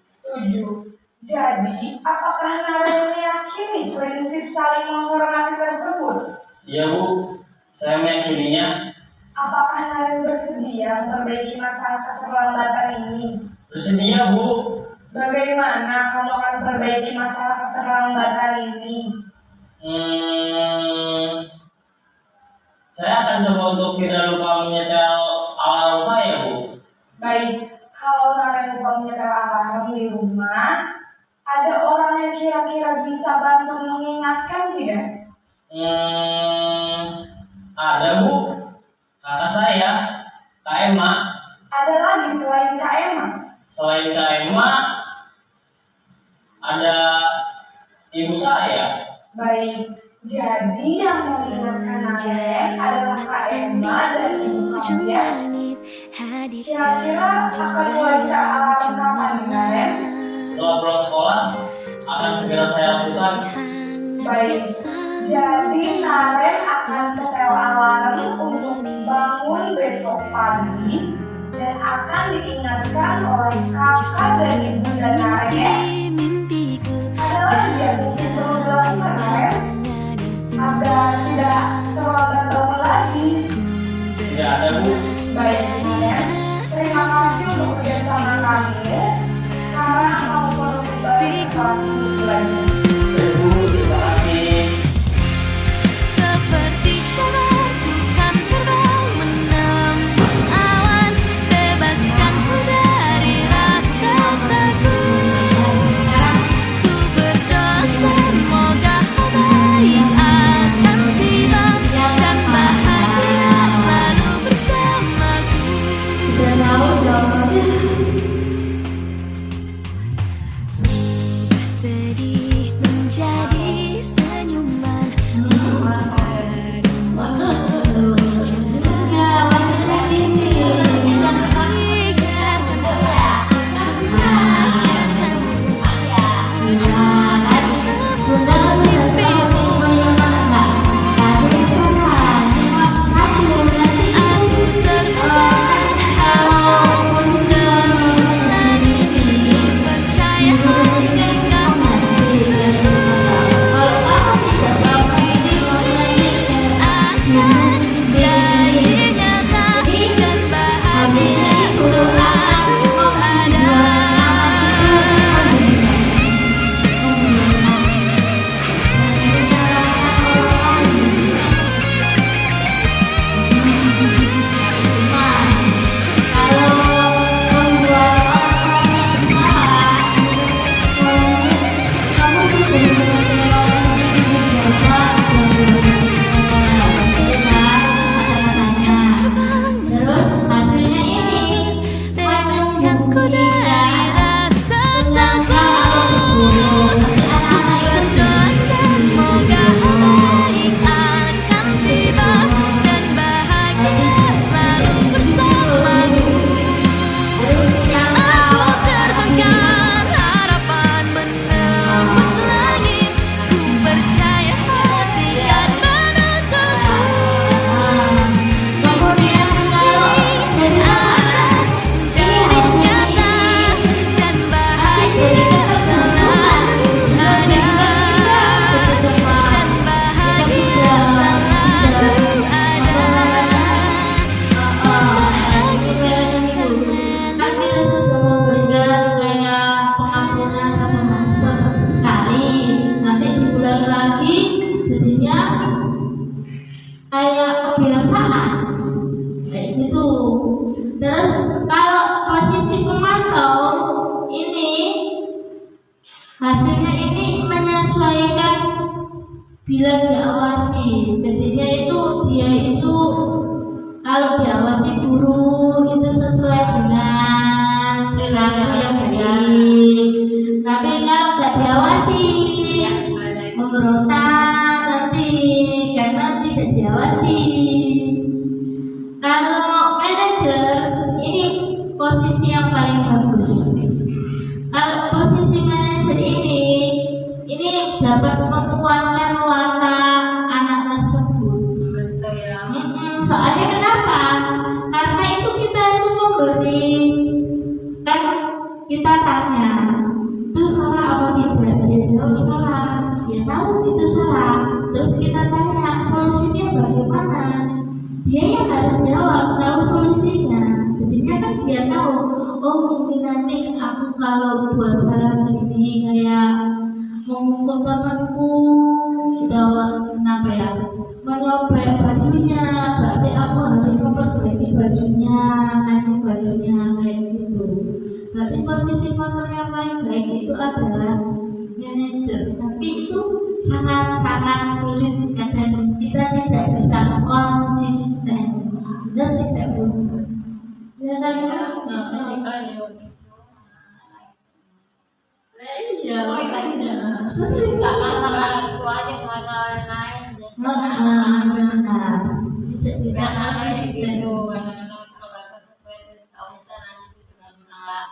S2: Setuju. Jadi, apakah Naren meyakini prinsip saling menghormati tersebut?
S4: Iya Bu, saya meyakininya.
S2: Apakah Naren bersedia memperbaiki masalah keterlambatan ini?
S4: Bersedia Bu.
S2: Bagaimana kamu akan perbaiki masalah keterlambatan ini?
S4: Saya akan coba untuk tidak lupa menyetel alarm saya Bu.
S2: Baik, kalau Naren lupa menyetel alarm di rumah, ada orang yang kira-kira bisa bantu mengingatkan tidak?
S4: Ada Bu, kakak saya, Kak Emma.
S2: Ada lagi selain Kak Emma?
S4: Selain Kak Emma, ada ibu saya.
S2: Baik, jadi yang mengingatkan Naren adalah Kak Emma dan ibu kamu ya. Kira-kira akan mulai set alarm kapan Naren?
S4: Setelah pulang sekolah, akan segera saya lakukan.
S2: Baik, jadi Naren akan setel alarm untuk bangun besok pagi dan akan diingatkan oleh kakak dan ibu dan Naren ya. Ada lagi yang mungkin perlu dilakukan Naren agar tidak terlambat bangun lagi.
S4: Tidak ada Bu.
S2: Baik Naren, terima kasih untuk kerjasama kamu. Sekarang kamu perlu kembali ke kelas untuk belajar.
S4: Baik Bu, terima kasih.
S5: Seperti jalan
S1: lagi jadinya kayak kebiasaan kayak gitu. Terus kalau posisi pemantau ini hasilnya ini menyesuaikan bila diawasi, jadinya itu dia itu kalau diawasi guru itu sesuai dengan perilaku yang baik, tapi kalau nggak diawasi memberontak nanti karena tidak diawasi. Kalau manajer ini posisi yang paling bagus. Kalau posisi manajer ini dapat menguatkan watak anak tersebut.
S2: Betul ya.
S1: Soalnya kenapa? Karena itu kita itu memberi, kan kita tanya itu salah apa tidak, dia jawab salah, dia tahu itu salah, terus kita tanya solusinya bagaimana, dia yang harus jawab, tahu solusinya. Jadinya kan dia tahu, oh mungkin nanti aku kalau buat salah gini kayak memukul temanku, kenapa ya, menyobek bajunya, berarti aku harus memperbaiki bajunya, kancing bajunya kayak gitu. Berarti posisi motor yang paling baik itu adalah manajer, tapi itu sangat-sangat sulit kadang kita tidak bisa konsisten. Benar tidak Bu? Ya kan? Iya, makanya sering
S2: Nggak masalah itu aja, masalah yang lain.
S1: benar. Tidak bisa
S2: Bisa nangis
S1: konsisten.
S2: gitu, kadang-kadang kalau nggak kesesuaian kalau misalnya nanti sudah menolak.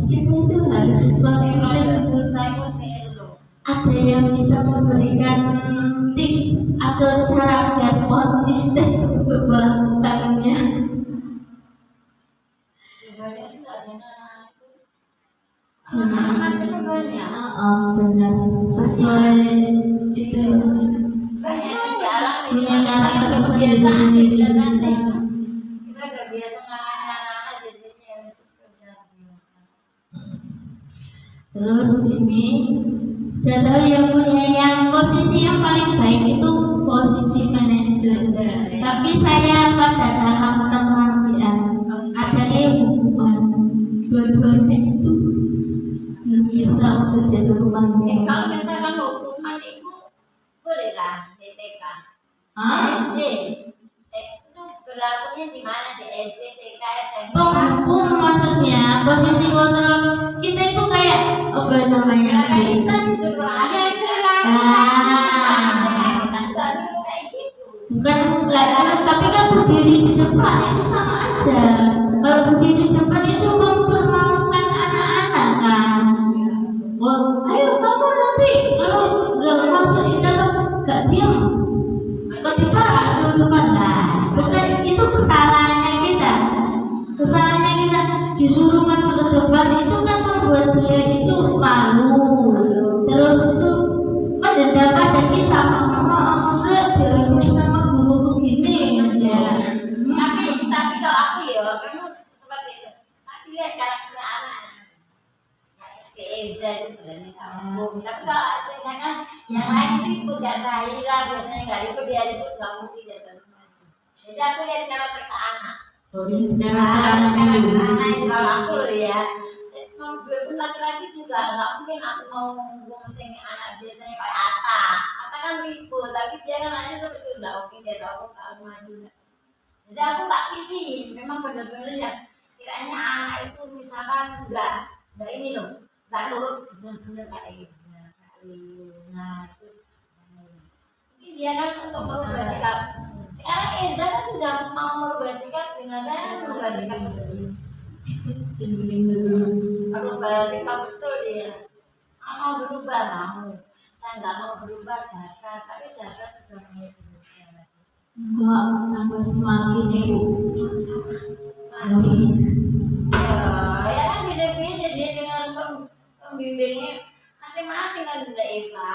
S1: Kita itu harus konsisten.
S2: Kalau susah itu sih lo.
S1: Ada yang bisa memberikan tips atau cara biar konsisten untuk melakukannya.
S2: Banyak sih nggak jangan itu.
S1: Benar.
S2: Anak-anak itu banyak.
S1: Benar sesuai itu
S2: Banyak sih jarang nih.
S1: punya karakter
S2: Kebiasaan
S1: sendiri.
S2: kita nanti. Kita nggak biasa ngalahin anak-anak jadinya harus udah biasa.
S1: Terus ini jadwal yang punya yang posisi yang paling baik itu posisi manajer. Tapi saya pada tahap kemanusiaan adanya hukuman. Dua-duanya itu belum bisa untuk jadi rumah.
S2: Kalau misalkan hukuman itu boleh lah TK.
S1: Hah?
S2: SD itu berlakunya di mana, di SD, TK, SMP?
S1: Penghukum maksudnya posisi kontrol kita itu kayak apa namanya?
S2: Kita disuruh aja istilah. Kita nyuruh kayak gitu.
S1: Bukan tapi kan berdiri di depan itu sama aja. Kalau berdiri di depan itu mempermalukan anak-anak kan. Wah, ayo kamu nanti kalau nggak masuk di dalam nggak diam, ketika di depan lah. Bukan itu kesalahannya kita. Kesalahannya kita disuruh maju ke depan itu kan membuat dia itu malu. Terus itu mendendam pada kita. Enggak dilakukan sama guru begini ya.
S2: Tapi kalau aku ya memang seperti itu. Tapi lihat karakter anak. Kayak Eza itu berani sambung. Tapi kalau misalkan yang lain ribut gak Sahira biasanya nggak ribut, dia ribut nggak mungkin dia terus maju. Jadi aku lihat karakter ke anak. Karakter anak itu kalau aku loh ya. Walaupun laki-laki juga nggak mungkin aku mau ngomongin anak biasanya kayak Ata. Ata kan ribut, tapi dia kan anaknya seperti itu nggak mungkin dia tahu kalau maju. Jadi aku tak pilih, memang benar-benar ya. Kiranya anak itu misalkan nggak ini loh, nggak nurut benar-benar kayak gitu. Nah itu, mungkin dia kan untuk merubah sikap. Sekarang Eza kan sudah mau merubah sikap dengan saya merubah sikap. Berubah sikap betul dia. Aku mau berubah mau. Saya nggak mau berubah Jaka, tapi Jaka sudah mulai berubah.
S1: Enggak, tambah semakin ibu.
S2: Ya kan beda-beda dia dengan pembimbingnya masing-masing kan beda Eva.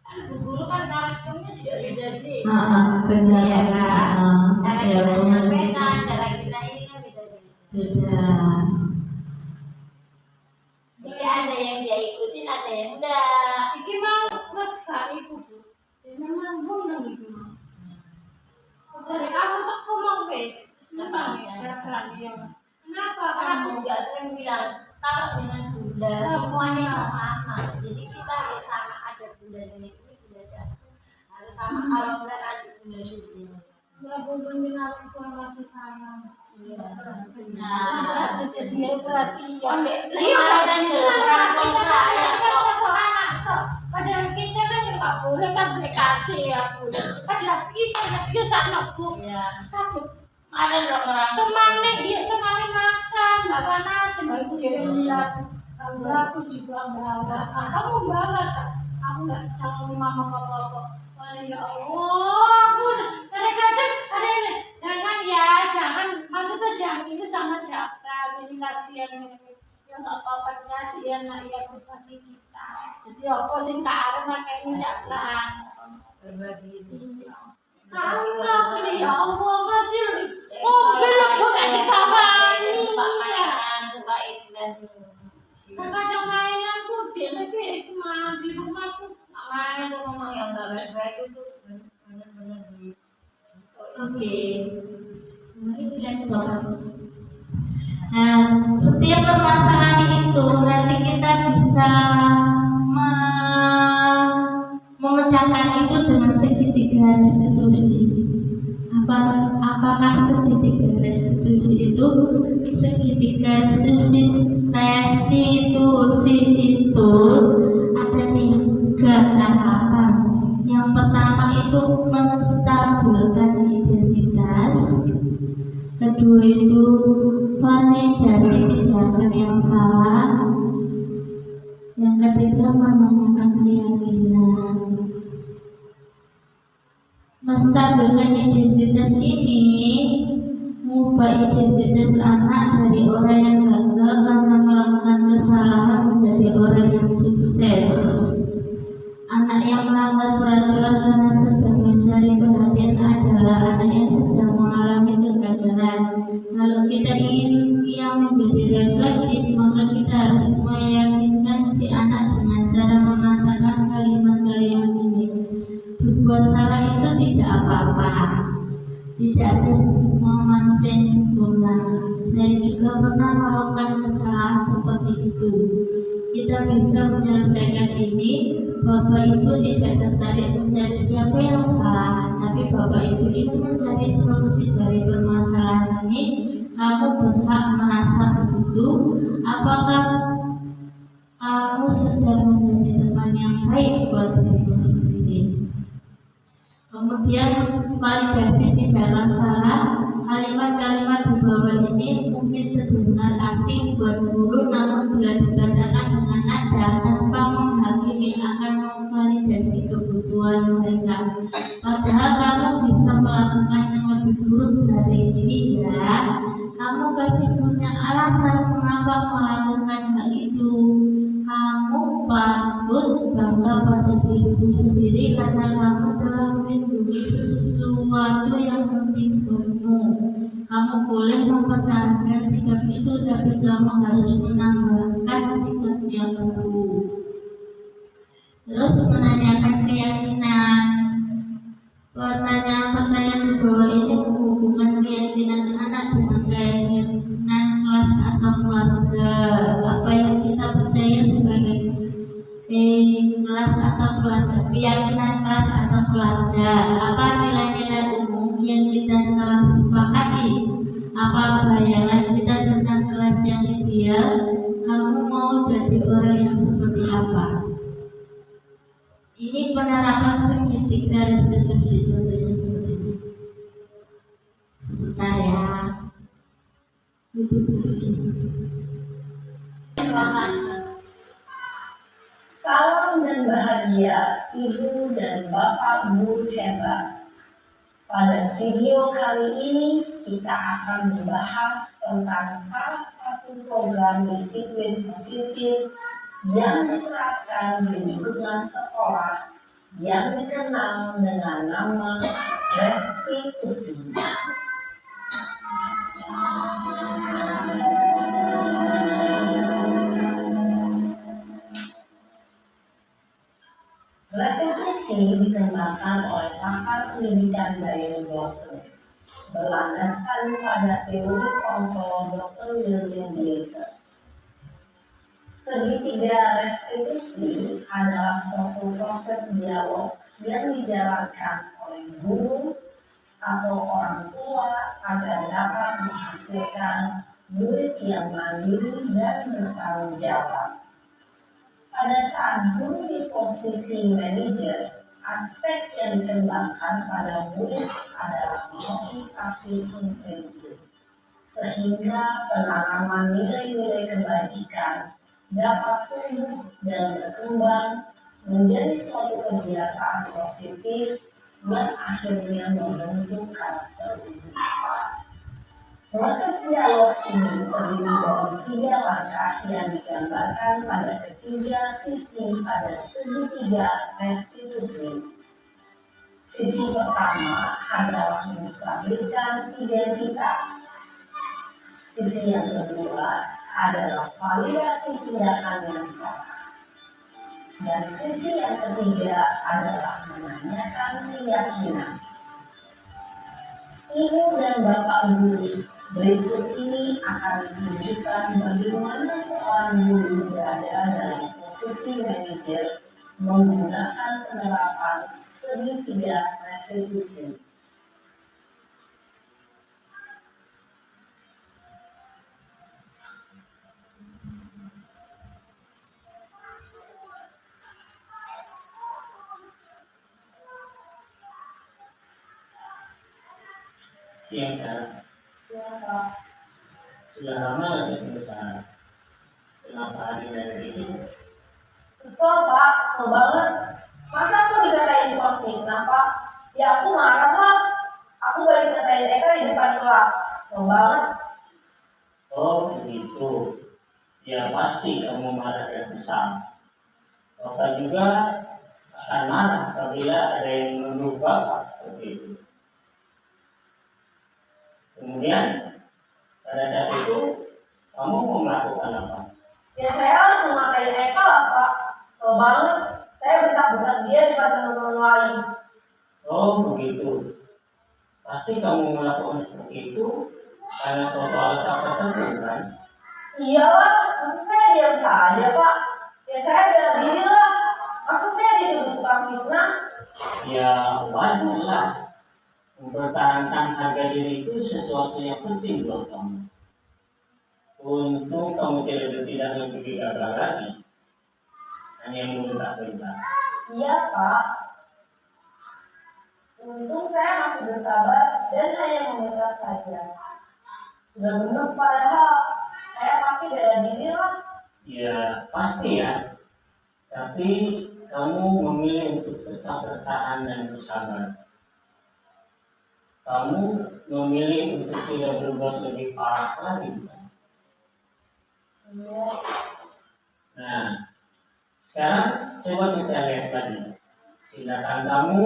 S2: Kan bu guru kan karakternya juga beda-beda.
S1: Benar
S2: Ya kan. Cara
S1: ya,
S2: kita
S1: benar.
S2: menyampaikan, cara kita ini kan beda-beda.
S1: Beda.
S2: Jadi ada
S5: yang dia ikutin, ada yang enggak.
S2: Iki mau mas gak iku Bu. Memang bunang iku mau. Dari awal aku mau wes, senang ya kalian. Kenapa
S5: Karena
S2: kamu?
S5: juga sering bilang kalau dengan bunda semuanya itu sama. Jadi kita harus sama, ada bunda ini bunda satu harus sama. Kalau enggak ada bunda suci.
S2: Gak boleh aku tua masih sama.
S5: Iya.
S2: Nah, jadi dia perhatian.
S5: Iya dan sekarang saya
S2: Kan satu anak toh. Padahal kita kan juga boleh kan aplikasi ya Bu. Padahal kita nggak biasa anak Bu.
S5: Iya.
S2: Takut.
S5: Ada loh orang
S2: Temane iya temane makan, bawa nasi, bawa bilang. Aku juga bawa. Kamu bawa tak? Aku nggak bisa ngomong mama papa. Ya Allah, aku kadang-kadang ada ini. Jangan ya, jangan. Maksudnya jangan ini sama Jafra. Ini kasihan ini. Ya nggak apa-apa kasihan nak ya berbagi kita. Jadi apa sih tak arena kayak ini Jafra?
S5: berbagi itu.
S2: Sama ini ya Allah kasih mobil aku gak ditawani.
S5: Suka mainan, suka ini dan itu.
S2: Kadang mainan tuh dia lagi cuma di rumahku.
S5: Makanya tuh ngomong yang nggak baik-baik itu benar-benar di.
S1: Oke. Mungkin bilang Bapak. Nah, setiap permasalahan itu nanti kita bisa memecahkan itu dengan segitiga restitusi. Apakah segitiga restitusi itu itu ada 3 tahapan. Yang pertama itu menstabilkan identitas. Kedua itu validasi tindakan yang salah. Yang ketiga menanyakan keyakinan. Menstabilkan identitas ini mengubah identitas anak dari orang yang gagal karena melakukan kesalahan menjadi orang yang sukses. Anak yang melanggar peraturan karena sedang mencari perhatian adalah anak yang sedang mengalami kegagalan. Kalau kita ingin ia menjadi reflektif, maka kita harus meyakinkan si anak dengan cara mengatakan kalimat-kalimat ini. Berbuat salah itu tidak apa-apa. Tidak ada semua manusia yang sempurna. Saya juga pernah melakukan kesalahan seperti itu. Kita bisa menyelesaikan ini. Bapak Ibu tidak tertarik mencari siapa yang salah, tapi Bapak Ibu ingin mencari solusi dari permasalahan ini. Kamu berhak merasa begitu. Apakah kamu sedang menjadi teman yang baik buat dirimu sendiri? Kemudian validasi tindakan salah. Kalimat-kalimat di bawah ini mungkin terdengar asing buat guru, namun bila dikatakan dengan nada tanpa menghakimi akan memvalidasi kebutuhan mereka. Padahal kamu bisa melakukan yang lebih buruk dari ini ya. Kamu pasti punya alasan mengapa melakukan hal itu. Kamu patut bangga pada dirimu sendiri karena kamu telah melindungi sesuatu yang penting buatmu. Kamu boleh mempertahankan sikap itu, tapi kamu harus menambahkan sikap yang baru. Terus menanyakan keyakinan. Pertanyaan-pertanyaan di bawah ini menghubungkan keyakinan anak dengan keyakinan kelas atau keluarga. Apa yang kita percaya sebagai kelas atau keluarga, keyakinan kelas atau keluarga. Apa nilai-nilai umum yang kita telah sepakati? Apa bayangan kita tentang kelas yang ideal? Kamu mau jadi orang yang seperti apa? Ini penerapan segitiga restitusi, contohnya seperti ini. Sebentar ya.
S6: Salam dan bahagia Ibu dan Bapak Guru hebat. Pada video kali ini kita akan membahas tentang salah satu program disiplin positif yang diterapkan di lingkungan sekolah yang dikenal dengan nama restitusi. dikembangkan oleh pakar pendidikan dari Boston, berlandaskan pada teori kontrol Dr. William Glasser. Segitiga restitusi adalah suatu proses dialog yang dijalankan oleh guru atau orang tua agar dapat menghasilkan murid yang mandiri dan bertanggung jawab. Pada saat guru di posisi manajer, aspek yang dikembangkan pada murid adalah motivasi intrinsik, sehingga penanaman nilai-nilai kebajikan dapat tumbuh dan berkembang menjadi suatu kebiasaan positif yang akhirnya membentuk karakter diri. Proses dialog ini terdiri dari 3 langkah yang digambarkan pada ketiga sisi pada segitiga restitusi. Sisi pertama adalah menstabilkan identitas. Sisi yang kedua adalah validasi tindakan yang salah. Dan sisi yang ketiga adalah menanyakan keyakinan. Ibu dan bapak guru, berikut ini akan menunjukkan bagaimana seorang guru berada dalam posisi manajer menggunakan penerapan segitiga restitusi.
S4: Iya kan? Sudah lama lagi perusahaan. Kenapa hari dari ini?
S2: Kesel Pak, kesel banget. Masa aku dikatain tukang fitnah Pak? Ya aku marah lah. Aku balik katain Eka di depan kelas. Kesel banget.
S4: Oh begitu. Ya pasti kamu marah dan kesal. Bapak juga akan marah apabila ada yang menuduh Bapak seperti itu. Kemudian pada saat itu kamu mau melakukan apa?
S2: Ya saya langsung ngatain Eka lah Pak. Kesel banget. Saya bentak-bentak dia di depan teman-teman lain.
S4: Oh begitu. Pasti kamu melakukan seperti itu karena suatu alasan tertentu kan?
S2: Iyalah, masa saya diam saja Pak? Ya saya bela diri lah. Masa saya dituduh tukang fitnah?
S4: Ya wajar lah. Mempertahankan harga diri itu sesuatu yang penting buat kamu. Untung kamu tidak lebih gagal lagi. Hanya membentak-bentak.
S2: Iya Pak. Untung saya masih bersabar dan hanya meminta saja. Sudah gemes padahal saya pasti bela diri lah.
S4: Ya pasti ya. Tapi kamu memilih untuk tetap bertahan dan bersabar. Kamu memilih untuk tidak berbuat lebih parah lagi.
S2: Iya.
S4: Nah, sekarang coba kita lihat lagi tindakan kamu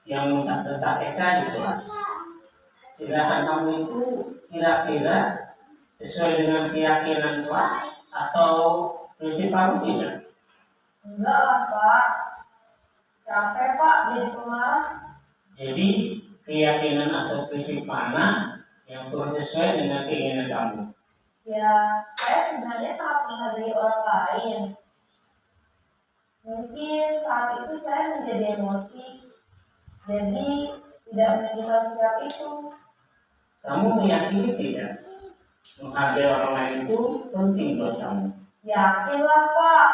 S4: yang mentak-mentak Eka di kelas. Tindakan kamu itu kira-kira sesuai dengan keyakinan kelas atau prinsip kamu tidak?
S2: Enggak lah Pak. Capek Pak jadi pemarah.
S4: Jadi keyakinan atau prinsip mana yang kurang sesuai dengan keinginan kamu?
S2: Ya, saya sebenarnya sangat menghargai orang lain. Mungkin saat itu saya menjadi emosi, jadi tidak menunjukkan sikap itu.
S4: Kamu meyakini tidak menghargai orang lain itu penting buat kamu?
S2: Yakinlah Pak.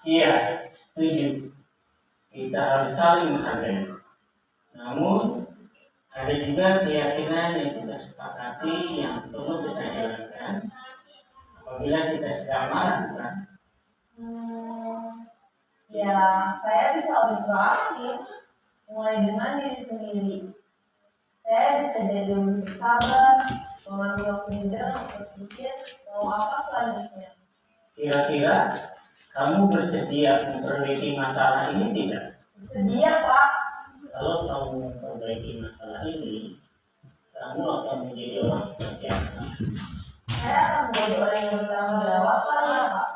S4: Iya, setuju. Kita harus saling menghargai. Namun ada juga keyakinan yang kita sepakati yang perlu kita jalankan apabila kita sedang marah, bukan?
S2: Ya, saya bisa lebih proaktif, mulai dengan diri sendiri. Saya bisa jadi lebih bersabar, mengambil kemudian untuk berpikir mau apa selanjutnya.
S4: Kira-kira kamu bersedia memperbaiki masalah ini tidak?
S2: Bersedia Pak.
S4: Kalau kamu memperbaiki masalah ini, kamu akan menjadi orang seperti apa?
S2: Saya akan menjadi orang yang bertanggung jawab kali ya Pak.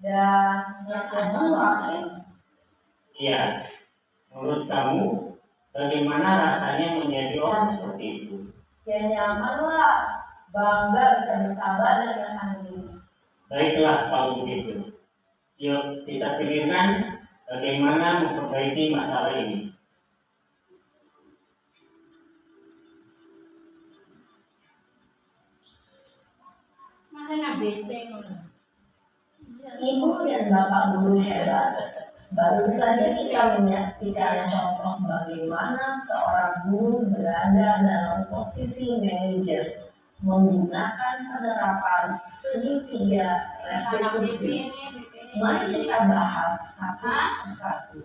S2: Dan yang proaktif.
S4: Iya, Menurut kamu, bagaimana rasanya menjadi orang seperti itu?
S6: Ya nyaman lah, bangga bisa bersabar dan menahan diri.
S4: Baiklah kalau begitu. Yuk kita pikirkan bagaimana memperbaiki masalah ini.
S5: Masa bete ngono.
S6: Ibu dan bapak guru hebat. Baru saja kita menyaksikan contoh bagaimana seorang guru berada dalam posisi manajer menggunakan penerapan segitiga restitusi. Mari kita bahas satu persatu.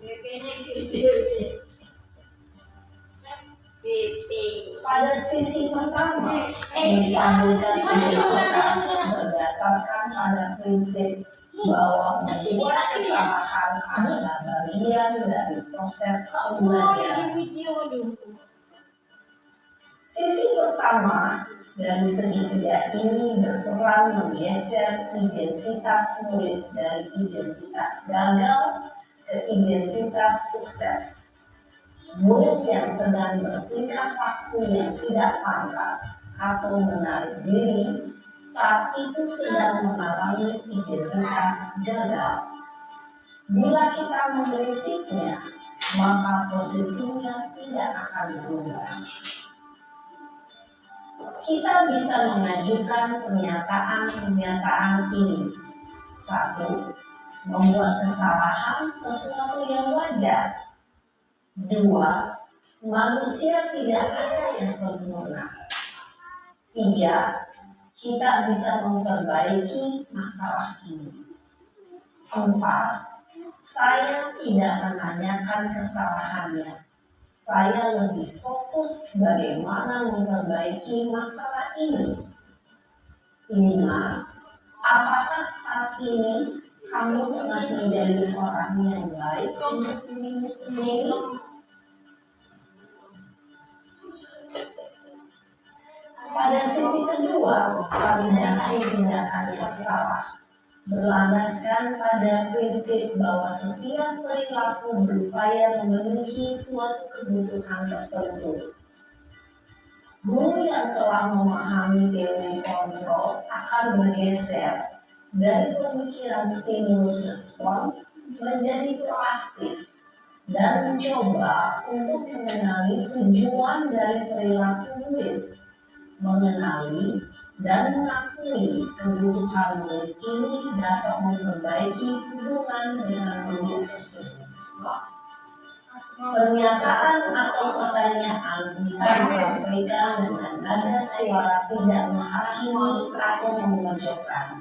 S6: Pada sisi pertama, menstabilkan identitas berdasarkan pada prinsip bahwa membuat kesalahan adalah bagian dari proses pembelajaran. Sisi pertama dari segitiga ini berperan menggeser identitas murid dari identitas gagal ke identitas sukses. Murid yang sedang bertingkah laku yang tidak pantas atau menarik diri saat itu sedang mengalami identitas gagal. Bila kita mengkritiknya, maka posisinya tidak akan berubah. Kita bisa mengajukan pernyataan ini. 1. Membuat kesalahan sesuatu yang wajar. 2. Manusia tidak ada yang sempurna. 3. Kita bisa memperbaiki masalah ini. 4. Saya tidak menanyakan kesalahannya. Saya lebih fokus bagaimana memperbaiki masalah ini. 5. Apakah saat ini kamu tengah menjadi orang yang baik untuk dirimu sendiri? Pada sisi kedua, validasi tindakan yang salah berlandaskan pada prinsip bahwa setiap perilaku berupaya memenuhi suatu kebutuhan tertentu. Guru yang telah memahami teori kontrol akan bergeser dari pemikiran stimulus respon menjadi proaktif dan mencoba untuk mengenali tujuan dari perilaku murid, mengenali dan mengakui kebutuhan murid ini dapat memperbaiki hubungan dengan murid tersebut. Pernyataan atau pertanyaan bisa disampaikan dengan nada suara tidak menghakimi atau memojokkan,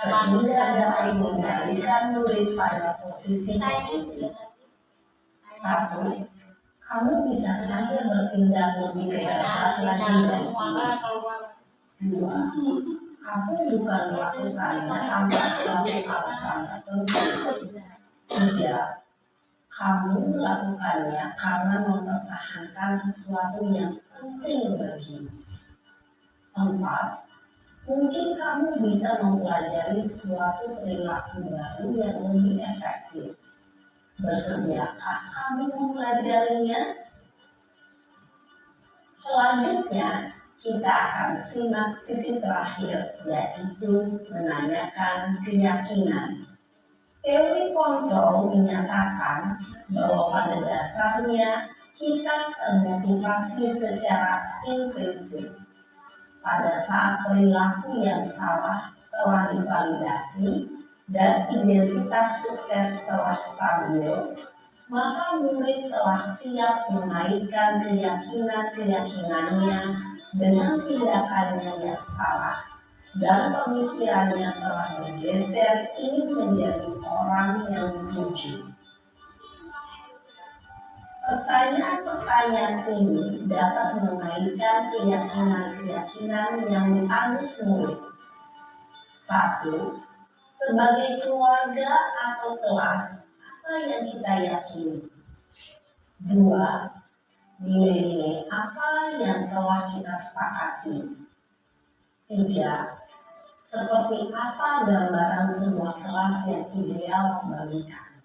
S6: sehingga dapat mengendalikan murid pada posisi positif. 1. Kamu bisa saja bertindak lebih keras lagi dari ini. 2. Kamu bukan melakukannya tanpa suatu alasan tertentu. 3. Kamu melakukannya karena mempertahankan sesuatu yang penting bagimu. 4. Mungkin kamu bisa mempelajari suatu perilaku baru yang lebih efektif. Bersediakah kamu mempelajarinya? Selanjutnya, kita akan simak sisi terakhir, yaitu menanyakan keyakinan. Teori kontrol menyatakan bahwa pada dasarnya kita termotivasi secara intrinsik. Pada saat perilaku yang salah telah divalidasi dan identitas sukses telah stabil, maka murid telah siap menaikkan keyakinan-keyakinannya dengan tindakannya yang salah, dan pemikirannya telah bergeser ingin menjadi orang yang tujuh. Pertanyaan-pertanyaan ini dapat menaikkan keyakinan-keyakinan yang dianut murid. 1. Sebagai keluarga atau kelas, apa yang kita yakini? 2. Nilai-nilai apa yang telah kita sepakati? 3. Seperti apa gambaran sebuah kelas yang ideal bagikan?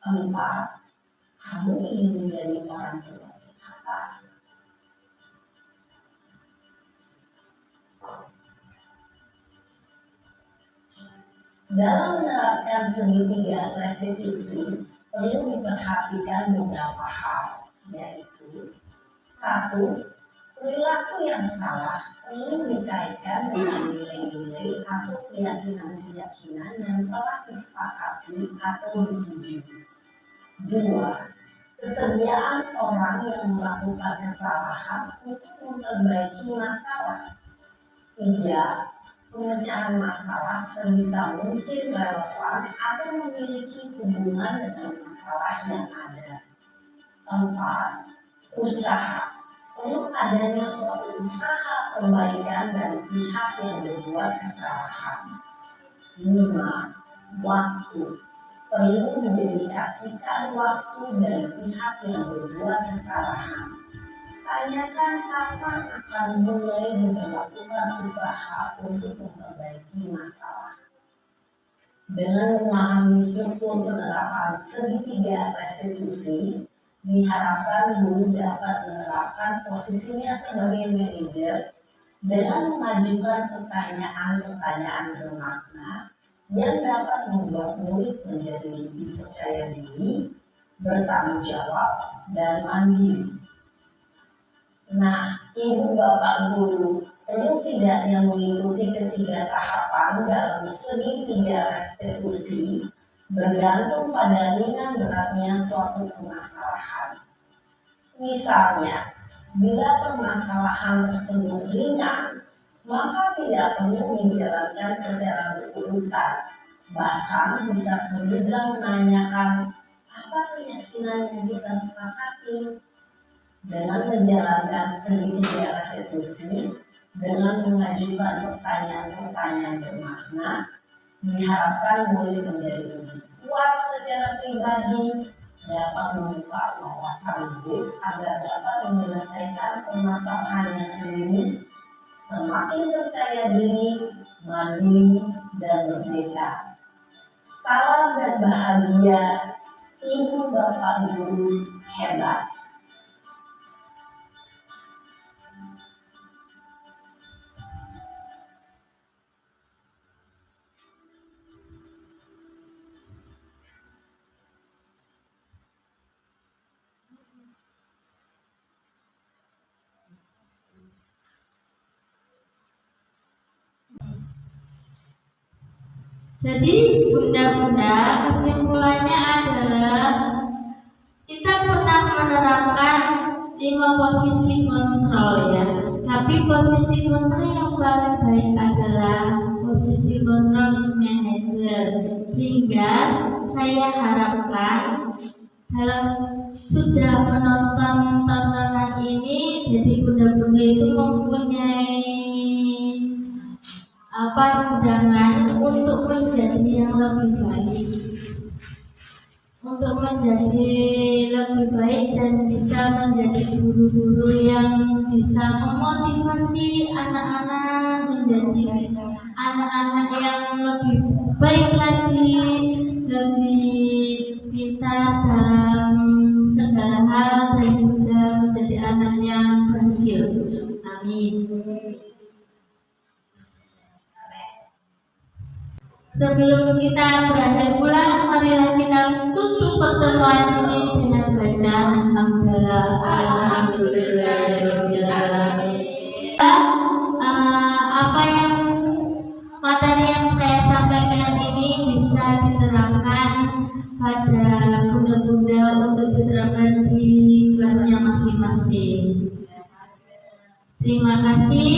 S6: 4. Kamu ingin menjadi orang seperti apa? Dalam menerapkan segitiga restitusi, perlu diperhatikan beberapa hal, yaitu: satu, perilaku yang salah perlu dikaitkan dengan nilai-nilai atau keyakinan-keyakinan yang telah disepakati atau dituju. Dua, kesediaan orang yang melakukan kesalahan untuk memperbaiki masalah. Tiga, pemecahan masalah sebisa mungkin relevan atau memiliki hubungan dengan masalah yang ada. Empat, usaha. Perlu adanya suatu usaha perbaikan dari pihak yang berbuat kesalahan. Lima, waktu. Perlu didedikasikan waktu dari pihak yang berbuat kesalahan. Tanyakan kapan akan mulai diberlakukan usaha untuk memperbaiki masalah. Dengan memahami struktur penerapan segitiga restitusi, diharapkan guru dapat menerapkan posisinya sebagai manajer dengan mengajukan pertanyaan-pertanyaan bermakna yang dapat membuat murid menjadi lebih percaya diri, bertanggung jawab, dan mandiri. Nah, ibu bapak guru, perlu tidaknya mengikuti ketiga tahapan dalam segitiga restitusi bergantung pada ringan beratnya suatu permasalahan. Misalnya, bila permasalahan tersebut ringan, maka tidak perlu dijalankan secara berurutan. Bahkan bisa segera menanyakan apa keyakinan yang kita sepakati. Dengan menjalankan segitiga restitusi, dengan mengajukan pertanyaan-pertanyaan bermakna, diharapkan murid menjadi lebih kuat secara pribadi, dapat membuka wawasan hidup agar dapat menyelesaikan permasalahannya sendiri, semakin percaya diri, mandiri, dan merdeka. Salam dan bahagia, ibu bapak guru hebat.
S1: Jadi bunda-bunda, kesimpulannya adalah kita pernah menerapkan 5 posisi kontrol ya. Tapi posisi kontrol yang paling baik adalah posisi kontrol manajer. Sehingga saya harapkan dalam sudah menonton tontonan ini, jadi bunda-bunda itu mempunyai pandangan untuk menjadi yang lebih baik, dan bisa menjadi guru-guru yang bisa memotivasi anak-anak menjadi anak-anak yang lebih baik lagi, lebih pintar dalam segala hal, dan juga menjadi anak yang berhasil. Amin. Sebelum kita berakhir pula, marilah kita tutup pertemuan ini dengan baca Alhamdulillah. Apa yang materi yang saya sampaikan ini bisa diterapkan pada bunda-bunda untuk diterapkan di kelasnya masing-masing. Terima kasih.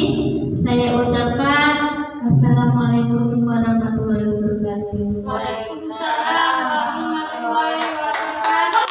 S1: Saya ucapkan Assalamualaikum warahmatullahi wabarakatuh.
S2: Waalaikumsalam warahmatullahi wabarakatuh.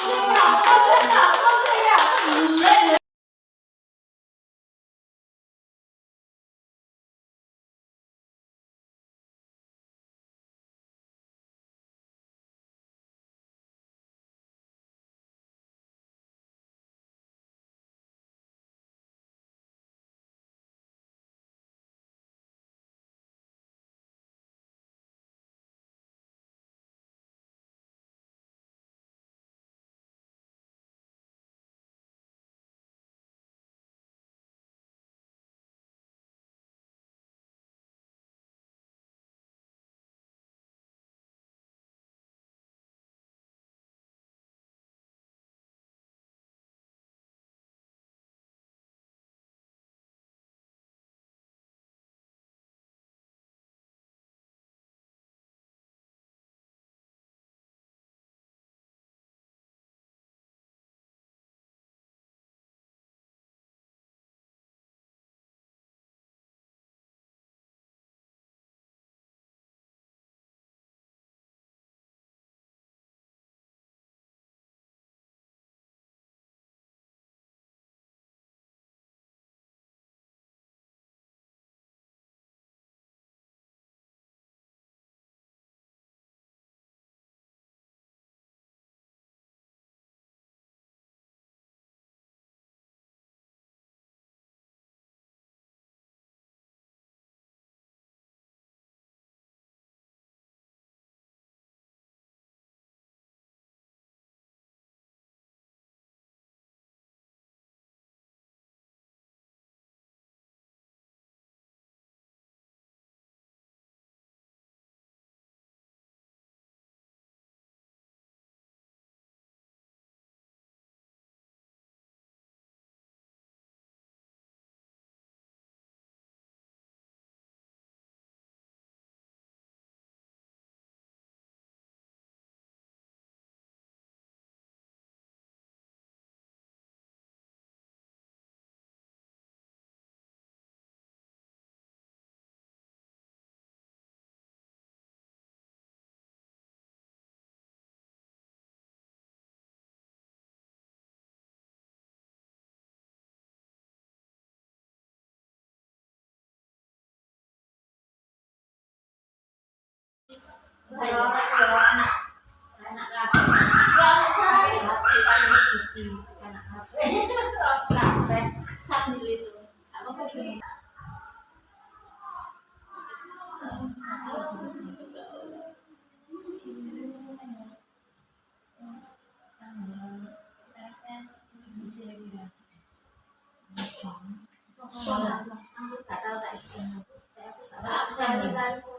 S5: anak kabeh. Ya anak saya hati paling suci anak kabeh sambil itu. Apa kabeh? Aku tak tahu tak istimewa. Aku tak tahu.